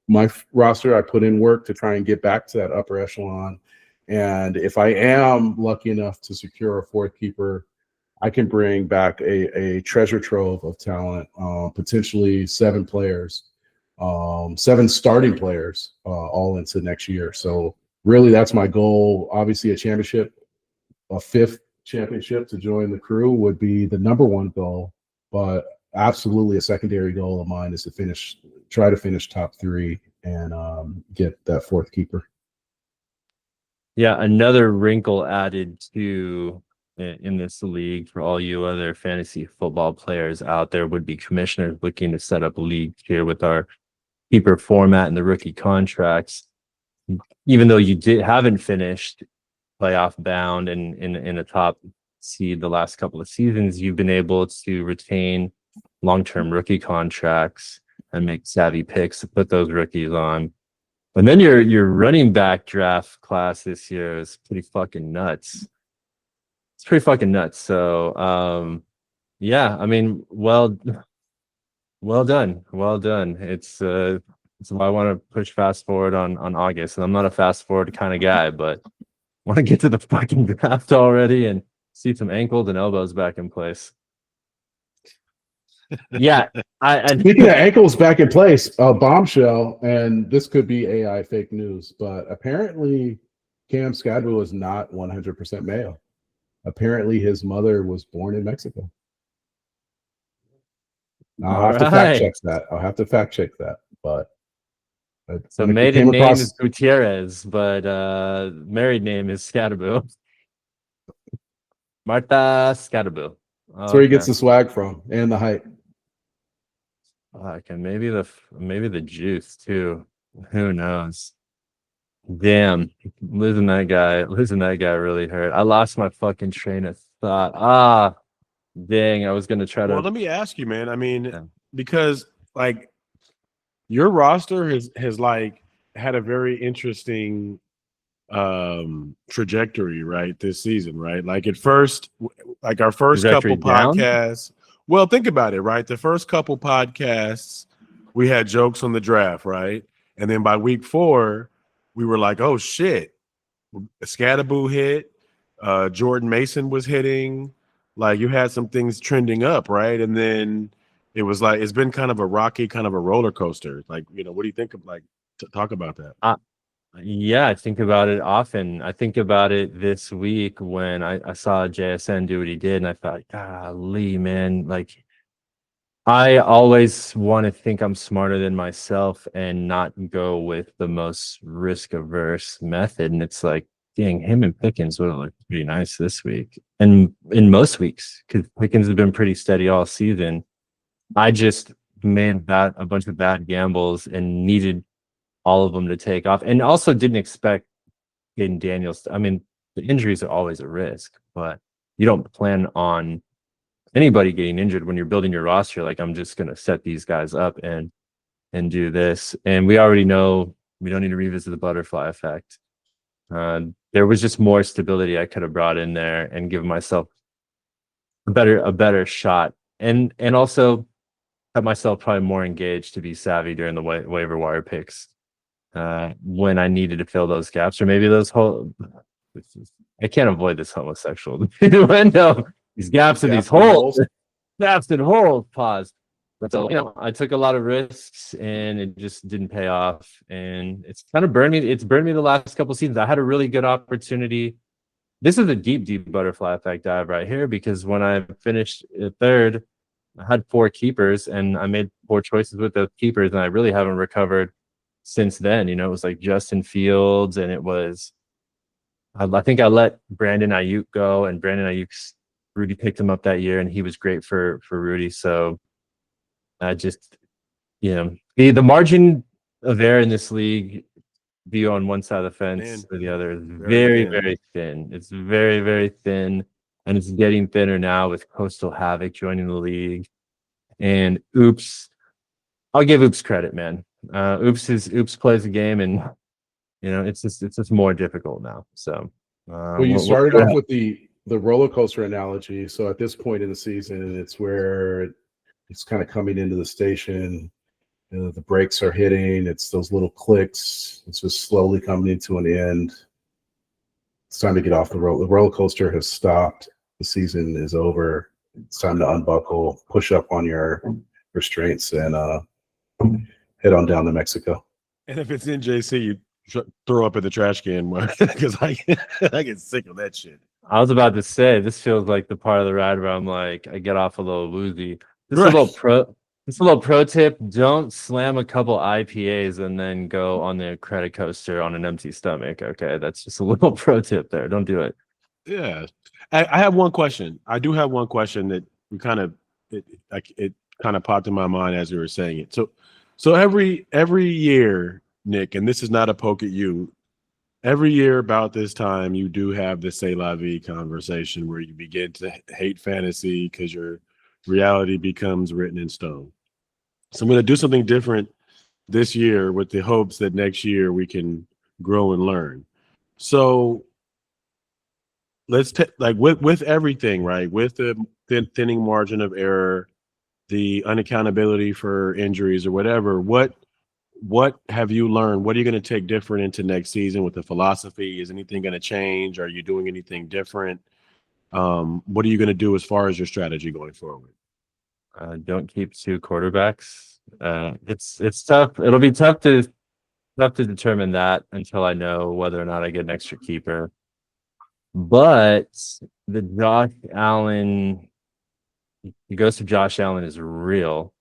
my roster, I put in work to try and get back to that upper echelon. And if I am lucky enough to secure a 4th keeper, I can bring back a treasure trove of talent, potentially 7 players, 7 starting players, all into next year. So really, that's my goal. Obviously, a championship, a 5th championship to join the crew would be the number 1 goal. But absolutely, a secondary goal of mine is to try to finish top 3 and get that 4th keeper. Yeah, another wrinkle added to in this league for all you other fantasy football players out there would be commissioners looking to set up a league here with our keeper format and the rookie contracts. Even though you haven't finished playoff bound and in a top seed the last couple of seasons, you've been able to retain long-term rookie contracts and make savvy picks to put those rookies on. And then your running back draft class this year is pretty fucking nuts. It's pretty fucking nuts. So yeah, I mean, well done. Well done. It's why I want to push fast forward on August. And I'm not a fast forward kind of guy, but I want to get to the fucking draft already and see some ankles and elbows back in place. Yeah, I Speaking of ankles back in place, a bombshell, and this could be AI fake news, but apparently Cam Scadwell is not 100% male. Apparently his mother was born in Mexico. I'll all have to fact right. check that. I'll have to fact check that. But So when it maiden came name across, is Gutierrez, but married name is Scadaboo. Marta Scadaboo. that's where he gets Okay. the swag from and the height. Okay, maybe the juice too. Who knows? Damn, losing that guy really hurt. I lost my fucking train of thought. Ah, dang, I was gonna try Well, to. let me ask you, man. I mean, Yeah. because like your roster has like had a very interesting trajectory, right, this season, right? Like at first, like our first Trajectory couple down? podcasts. Well, think about it, right? The first couple podcasts, we had jokes on the draft, right? And then by week 4, we were like, oh shit, Scatterboo hit, Jordan Mason was hitting, like you had some things trending up, right? And then it was like it's been kind of a rocky, kind of a roller coaster. Like, what do you think of like talk about that? Yeah, I think about it often. I think about it this week when I saw JSN do what he did, and I thought, golly, man, like I always want to think I'm smarter than myself and not go with the most risk averse method. And it's like, dang, him and Pickens would have looked pretty nice this week. And in most weeks, because Pickens has been pretty steady all season. I just made a bunch of bad gambles and needed all of them to take off. And also didn't expect Caden Daniels. I mean, the injuries are always a risk, but you don't plan on anybody getting injured when you're building your roster. Like, I'm just gonna set these guys up and do this. And we already know we don't need to revisit the butterfly effect. There was just more stability I could have brought in there and give myself a better shot, and also have myself probably more engaged to be savvy during the waiver wire picks when I needed to fill those gaps, or maybe those whole. I can't avoid this homosexual window. These gaps and these holes. Gaps and holes. Pause. But so, I took a lot of risks and it just didn't pay off. And it's kind of burned me. It's burned me the last couple seasons. I had a really good opportunity. This is a deep butterfly effect dive right here, because when I finished third, I had 4 keepers and I made 4 choices with those keepers, and I really haven't recovered since then. It was like Justin Fields, and it was I think I let Brandon Ayuk go, and Brandon Ayuk's Rudy picked him up that year, and he was great for Rudy. So I just, the margin of error in this league, be on one side of the fence or the other, is very thin. It's very thin, and it's getting thinner now with Coastal Havoc joining the league. And Oops, I'll give Oops credit, man. Oops plays the game, and it's just more difficult now. So, Well, you started off with the roller coaster analogy. So at this point in the season, it's where it's kind of coming into the station. The brakes are hitting. It's those little clicks. It's just slowly coming into an end. It's time to get off the road. The roller coaster has stopped. The season is over. It's time to unbuckle, push up on your restraints, and head on down to Mexico. And if it's in JC, you throw up in the trash can, because I get sick of that shit. I was about to say, this feels like the part of the ride where I'm like, I get off a little woozy. This is a little pro tip: don't slam a couple IPAs and then go on the credit coaster on an empty stomach. Okay, that's just a little pro tip there. Don't do it. Yeah, I have one question. I do have one question that we kind of it kind of popped in my mind as we were saying it. So every year, Nick, and this is not a poke at you. Every year about this time, you do have the C'est La Vie conversation where you begin to hate fantasy because your reality becomes written in stone. So I'm going to do something different this year with the hopes that next year we can grow and learn. So let's like with everything, right? With the thinning margin of error, the unaccountability for injuries or whatever, what have you learned? What are you going to take different into next season with the philosophy? Is anything going to change? Are you doing anything different? What are you going to do as far as your strategy going forward? Don't keep two quarterbacks. It's tough. It'll be tough to determine that until I know whether or not I get an extra keeper. But the Josh Allen, he goes to Josh Allen is real.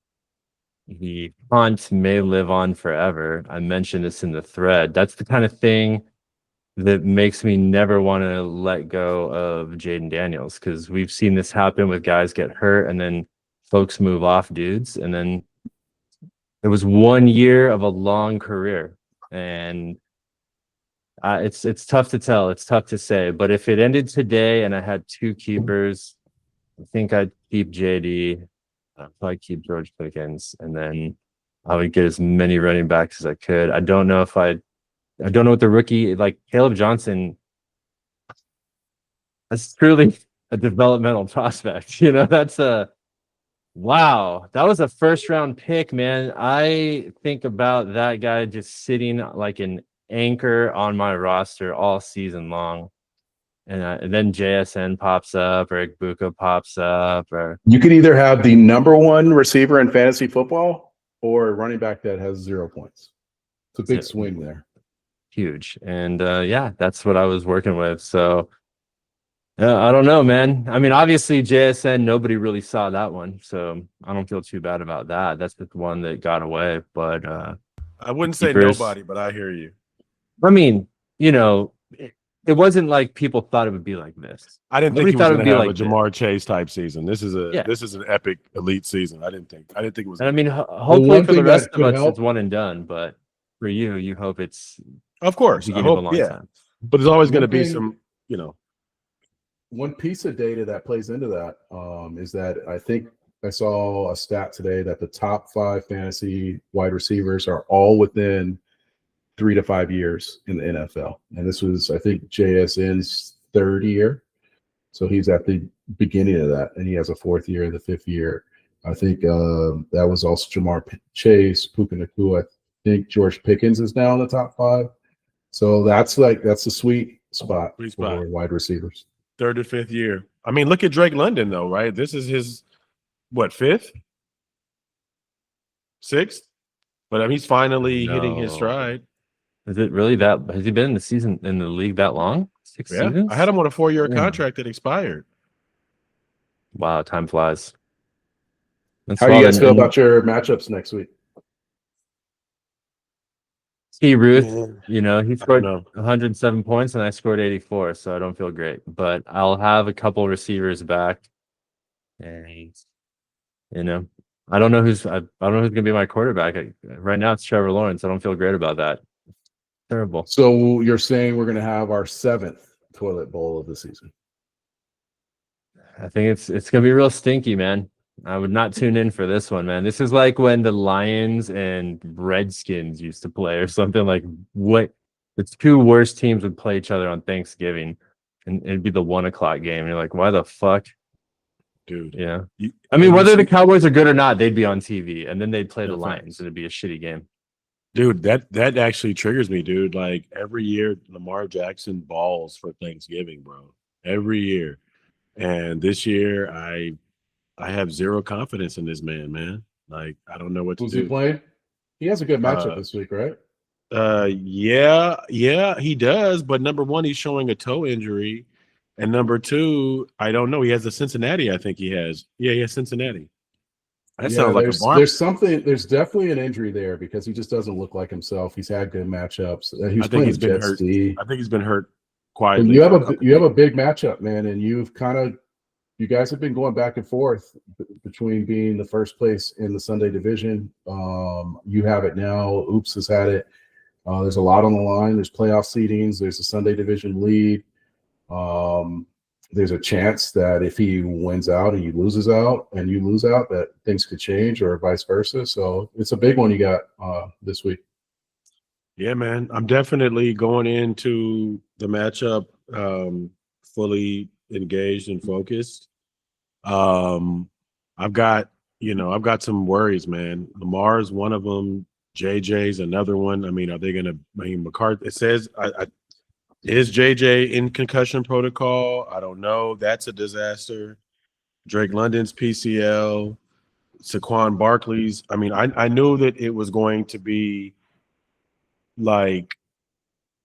The hunt may live on forever. I mentioned this in the thread. That's the kind of thing that makes me never want to let go of Jaden Daniels, because we've seen this happen with guys get hurt and then folks move off dudes. And then it was 1 year of a long career. And it's tough to tell. It's tough to say. But if it ended today and I had two keepers, I think I'd keep JD. I'd probably keep George Pickens, and then I would get as many running backs as I could. I don't know what the rookie, like Caleb Johnson, that's truly a developmental prospect. That's wow. That was a first round pick, man. I think about that guy just sitting like an anchor on my roster all season long. And then JSN pops up, or Igbuka pops up, or You could either have the number one receiver in fantasy football or a running back that has 0 points. It's a big swing there. Huge. And that's what I was working with. So I don't know, man. I mean, obviously JSN, nobody really saw that one, so I don't feel too bad about that. That's the one that got away. But I wouldn't say keepers, nobody, but I hear you. I mean, it wasn't like people thought it would be like this. I didn't Nobody think he was thought it going would to be have like a Jamar Chase type season. This is an epic elite season. I didn't think it was. And I mean, hopefully one for the thing rest that of could us, help- it's one and done. But for you hope it's Of course, the I beginning of hope, a long yeah. time. But there's always going to One be thing- some, One piece of data that plays into that is that I think I saw a stat today that the top 5 fantasy wide receivers are all within 3 to 5 years in the NFL. And this was, I think, JSN's 3rd year. So he's at the beginning of that, and he has a 4th year and the 5th year. I think that was also Jamar Chase, Puka Nacua. I think George Pickens is now in the top 5. So that's a sweet spot for wide receivers. 3rd to 5th year. I mean, look at Drake London though, right? This is his 5th, 6th, but I mean, he's finally hitting his stride. Is it really that? Has he been in the league that long? 6 seasons? I had him on a 4-year contract that expired. Wow, time flies. How do you guys feel about your matchups next week? See, Ruth, he scored 107 points and I scored 84, so I don't feel great. But I'll have a couple receivers back, and I don't know who's gonna be my quarterback. Right now, it's Trevor Lawrence. I don't feel great about that. Terrible. So you're saying we're gonna have our 7th toilet bowl of the season? I think it's gonna be real stinky, man. I would not tune in for this one, man. This is like when the Lions and Redskins used to play or something. Like what the 2 worst teams would play each other on Thanksgiving, and it'd be the 1 o'clock game. And you're like, why the fuck? Dude. Yeah. I mean, whether the Cowboys are good or not, they'd be on TV, and then they'd play the Lions, and it'd be a shitty game. Dude, that actually triggers me, dude. Like every year, Lamar Jackson balls for Thanksgiving, bro. Every year. And this year, I have 0 confidence in this man. Like, I don't know what to do. Who's he playing? He has a good matchup this week, right? Yeah, he does. But number 1, he's showing a toe injury. And number 2, I don't know. He has the Cincinnati, I think he has. Yeah, he has Cincinnati. That sounds like a barn. There's definitely an injury there because he just doesn't look like himself. He's had good matchups. I think he's been hurt. I think he's been hurt quietly. And you have a big matchup, man, and you guys have been going back and forth between being the first place in the Sunday division. You have it now. Oops has had it. There's a lot on the line. There's playoff seedings. There's a Sunday division lead. There's a chance that if he wins out and he loses out and you lose out, that things could change or vice versa. So it's a big one you got this week. Yeah, man. I'm definitely going into the matchup fully engaged and focused. I've got some worries, man. Lamar's one of them. JJ's another one. I mean, are they going to? I mean, McCarthy. It says, is JJ in concussion protocol? I don't know. That's a disaster. Drake London's PCL. Saquon Barkley's. I mean, I knew that it was going to be like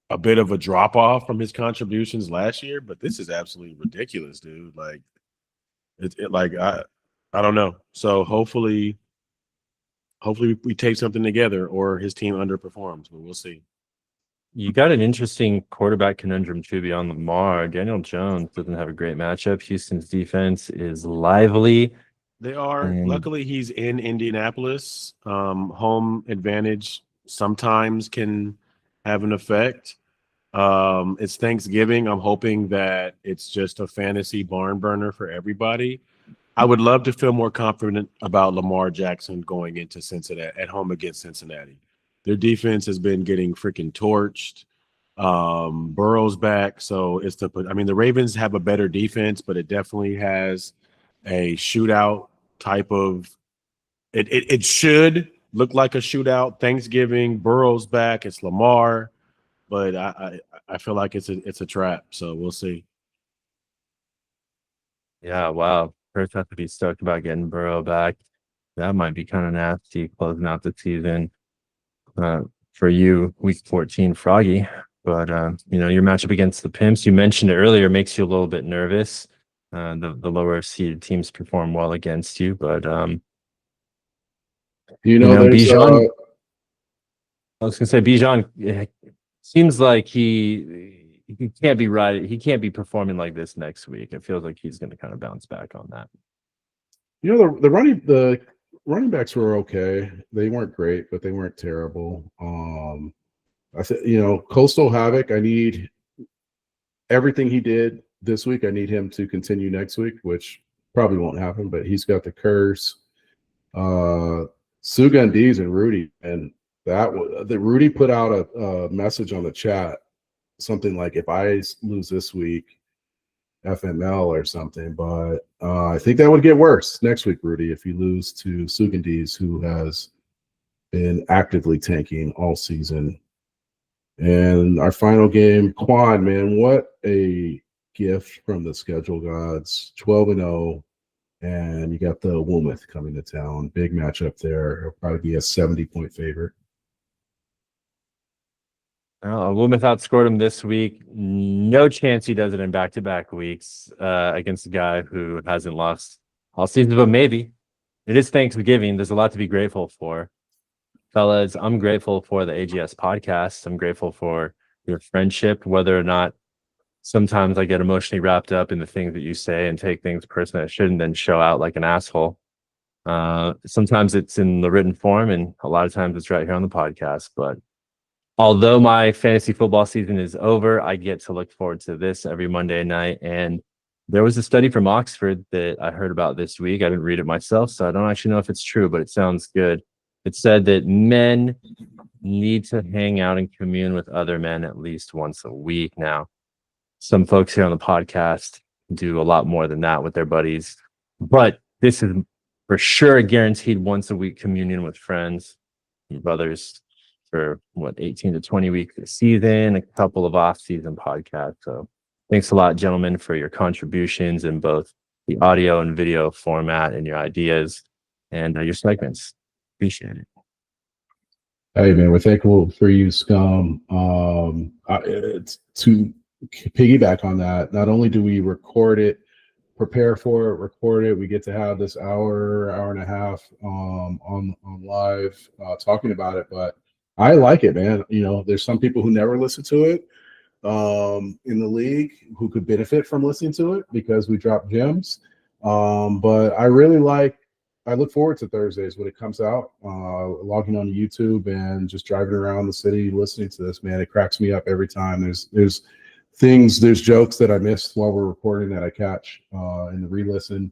a bit of a drop off from his contributions last year, but this is absolutely ridiculous, dude. Like I don't know. So hopefully we take something together or his team underperforms, but we'll see. You got an interesting quarterback conundrum too beyond Lamar. Daniel Jones doesn't have a great matchup. Houston's defense is lively. They are. And Luckily, he's in Indianapolis. Home advantage sometimes can have an effect. It's Thanksgiving. I'm hoping that it's just a fantasy barn burner for everybody. I would love to feel more confident about Lamar Jackson going into Cincinnati at home against Cincinnati. Their defense has been getting freaking torched. Burrow's back, so the Ravens have a better defense, but it definitely has a shootout type of. It should look like a shootout. Thanksgiving, Burrow's back. It's Lamar, but I feel like it's a trap. So we'll see. yeah, wow. First have to be stoked about getting Burrow back. That might be kind of nasty closing out the season for you, week 14, Froggy. But your matchup against the Pimps, you mentioned it earlier, makes you a little bit nervous. The lower seeded teams perform well against you, but there's Bijan. I was gonna say Bijan seems like he can't be right. He can't be performing like this next week. It feels like he's going to kind of bounce back on that. the running backs were okay. They weren't great, but they weren't terrible. I said, Coastal Havoc. I need everything he did this week. I need him to continue next week, which probably won't happen. But he's got the curse. Sugandese and Rudy, and the Rudy put out a message on the chat, something like, "If I lose this week, FML or something." But I think that would get worse next week, Rudy, if you lose to Sugandese, who has been actively tanking all season. And our final game, Quan, man, what a gift from the schedule gods. 12-0. And you got the Wilmouth coming to town. Big matchup there. It'll probably be a 70-point favorite. Wilmouth outscored him this week. No chance he does it in back-to-back weeks against a guy who hasn't lost all season, but maybe. It is Thanksgiving. There's a lot to be grateful for. Fellas, I'm grateful for the AGS podcast. I'm grateful for your friendship, whether or not sometimes I get emotionally wrapped up in the things that you say and take things personally I shouldn't, then show out like an asshole. Sometimes it's in the written form, and a lot of times it's right here on the podcast. But although my fantasy football season is over, I get to look forward to this every Monday night. And there was a study from Oxford that I heard about this week. I didn't read it myself, so I don't actually know if it's true, but it sounds good. It said that men need to hang out and commune with other men at least once a week. Now, some folks here on the podcast do a lot more than that with their buddies, but this is for sure a guaranteed once a week communion with friends and brothers for 18 to 20 weeks this season, a couple of off-season podcasts. So thanks a lot, gentlemen, for your contributions in both the audio and video format and your ideas and your segments. Appreciate it. Hey, man, we're thankful for you, Scum. To piggyback on that, not only do we record it, prepare for it, record it, we get to have this hour and a half on live talking about it, but I like it, man. There's some people who never listen to it in the league who could benefit from listening to it because we drop gems. But I look forward to Thursdays when it comes out, logging on to YouTube and just driving around the city listening to this, man. It cracks me up every time. There's jokes that I missed while we're recording that I catch in the re-listen.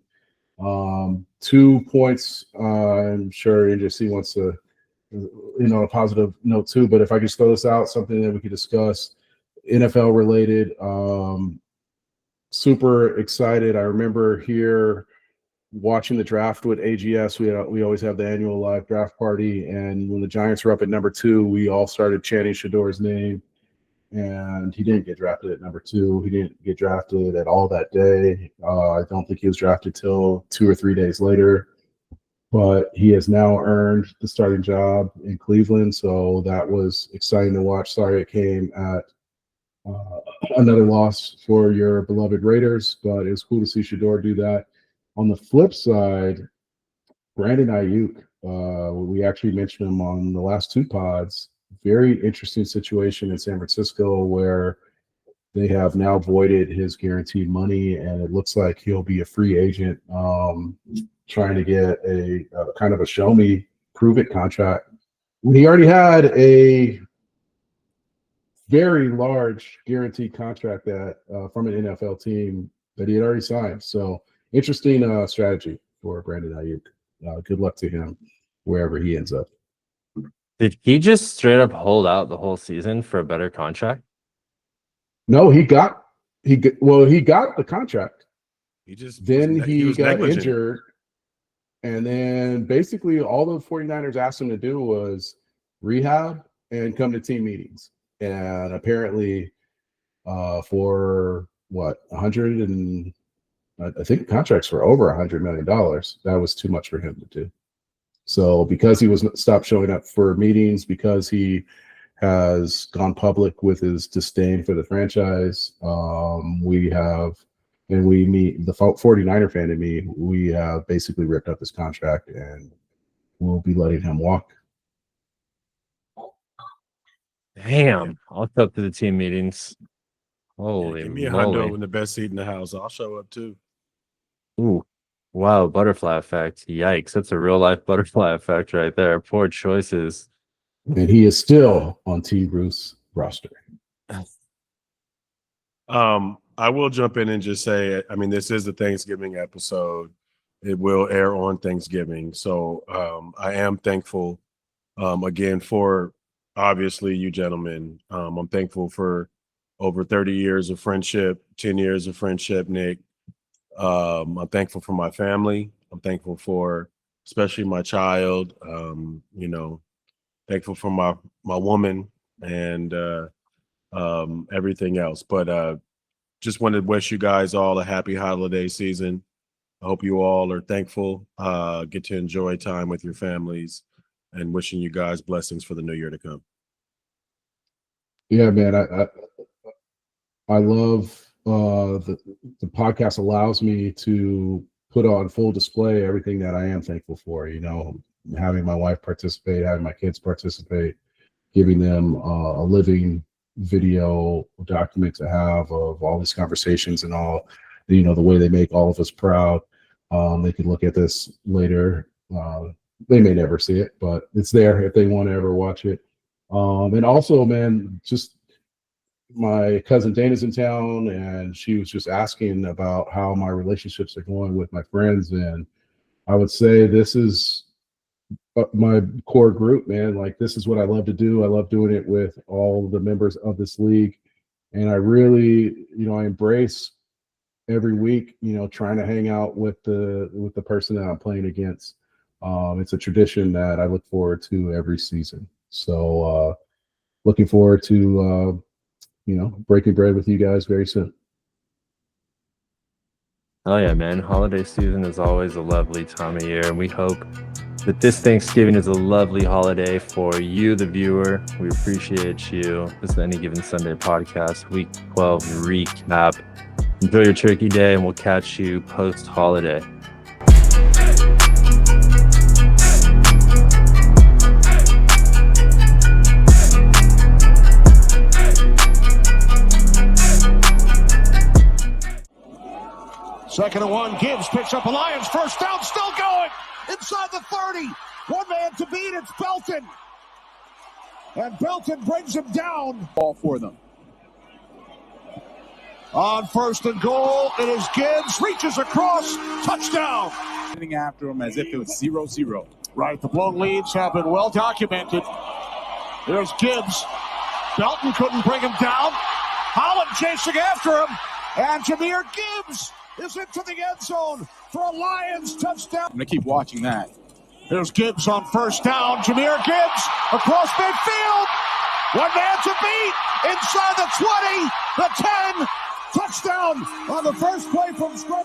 2 points, I'm sure NJC wants to, a positive note too, but if I could just throw this out, something that we could discuss, NFL related, super excited. I remember here watching the draft with AGS. We always have the annual live draft party, and when the Giants were up at number 2, we all started chanting Shador's name, and he didn't get drafted at number 2. He didn't get drafted at all that day. I don't think he was drafted till 2 or 3 days later. but he has now earned the starting job in Cleveland. So that was exciting to watch. Sorry it came at another loss for your beloved Raiders, but it was cool to see Shador do that. On the flip side, Brandon Ayuk, we actually mentioned him on the last two pods. Very interesting situation in San Francisco where they have now voided his guaranteed money, and it looks like he'll be a free agent trying to get a kind of a show me, prove it contract. He already had a very large guaranteed contract that from an NFL team that he had already signed. So interesting strategy for Brandon Ayuk. Good luck to him wherever he ends up. Did he just straight up hold out the whole season for a better contract? No, he got the contract. He just He got negligent. injured, and then basically all the 49ers asked him to do was rehab and come to team meetings. And apparently for what, 100 and I think contracts were over $100 million. That was too much for him to do. So because he was stopped showing up for meetings, because he has gone public with his disdain for the franchise, we meet the 49er fan in me, we have basically ripped up his contract and we'll be letting him walk. Damn, I'll show up to the team meetings. Holy give me a moly. hundo in the best seat in the house. I'll show up too. Ooh, wow, butterfly effect. Yikes, that's a real life butterfly effect right there. Poor choices. And he is still on T. Ruth's roster. I will jump in and just say, I mean, this is the Thanksgiving episode. It will air on Thanksgiving. So I am thankful again for obviously you gentlemen. I'm thankful for over 30 years of friendship, 10 years of friendship, Nick. I'm thankful for my family. I'm thankful for especially my child, thankful for my woman and everything else. But just wanted to wish you guys all a happy holiday season. I hope you all are thankful, get to enjoy time with your families, and wishing you guys blessings for the new year to come. Yeah, man, I love the podcast allows me to put on full display everything that I am thankful for, having my wife participate, having my kids participate, giving them a living video document to have of all these conversations and all, the way they make all of us proud. They can look at this later. They may never see it, but it's there if they want to ever watch it. And also, man, just my cousin Dana's in town, and she was just asking about how my relationships are going with my friends. And I would say this is my core group, man. Like, this is what I love to do. I love doing it with all the members of this league. And I really, I embrace every week, trying to hang out with the person that I'm playing against. It's a tradition that I look forward to every season. So looking forward to, breaking bread with you guys very soon. Oh yeah, man. Holiday season is always a lovely time of year, and we hope that this Thanksgiving is a lovely holiday for you, the viewer. We appreciate you. This is the Any Given Sunday podcast, week 12 recap. Enjoy your turkey day, and we'll catch you post-holiday. Second and 1, Gibbs picks up a Lions first down, still going inside the 30. One man to beat, it's Belton. And Belton brings him down. Ball for them. On first and goal, it is Gibbs, reaches across, touchdown. After him as if it was 0-0. Right, the blown leads have been well documented. There's Gibbs. Belton couldn't bring him down. Holland chasing after him. And Jahmyr Gibbs is into the end zone for a Lions touchdown. I'm going to keep watching that. There's Gibbs on first down. Jahmyr Gibbs across midfield. One man to beat inside the 20, the 10. Touchdown on the first play from scrimmage.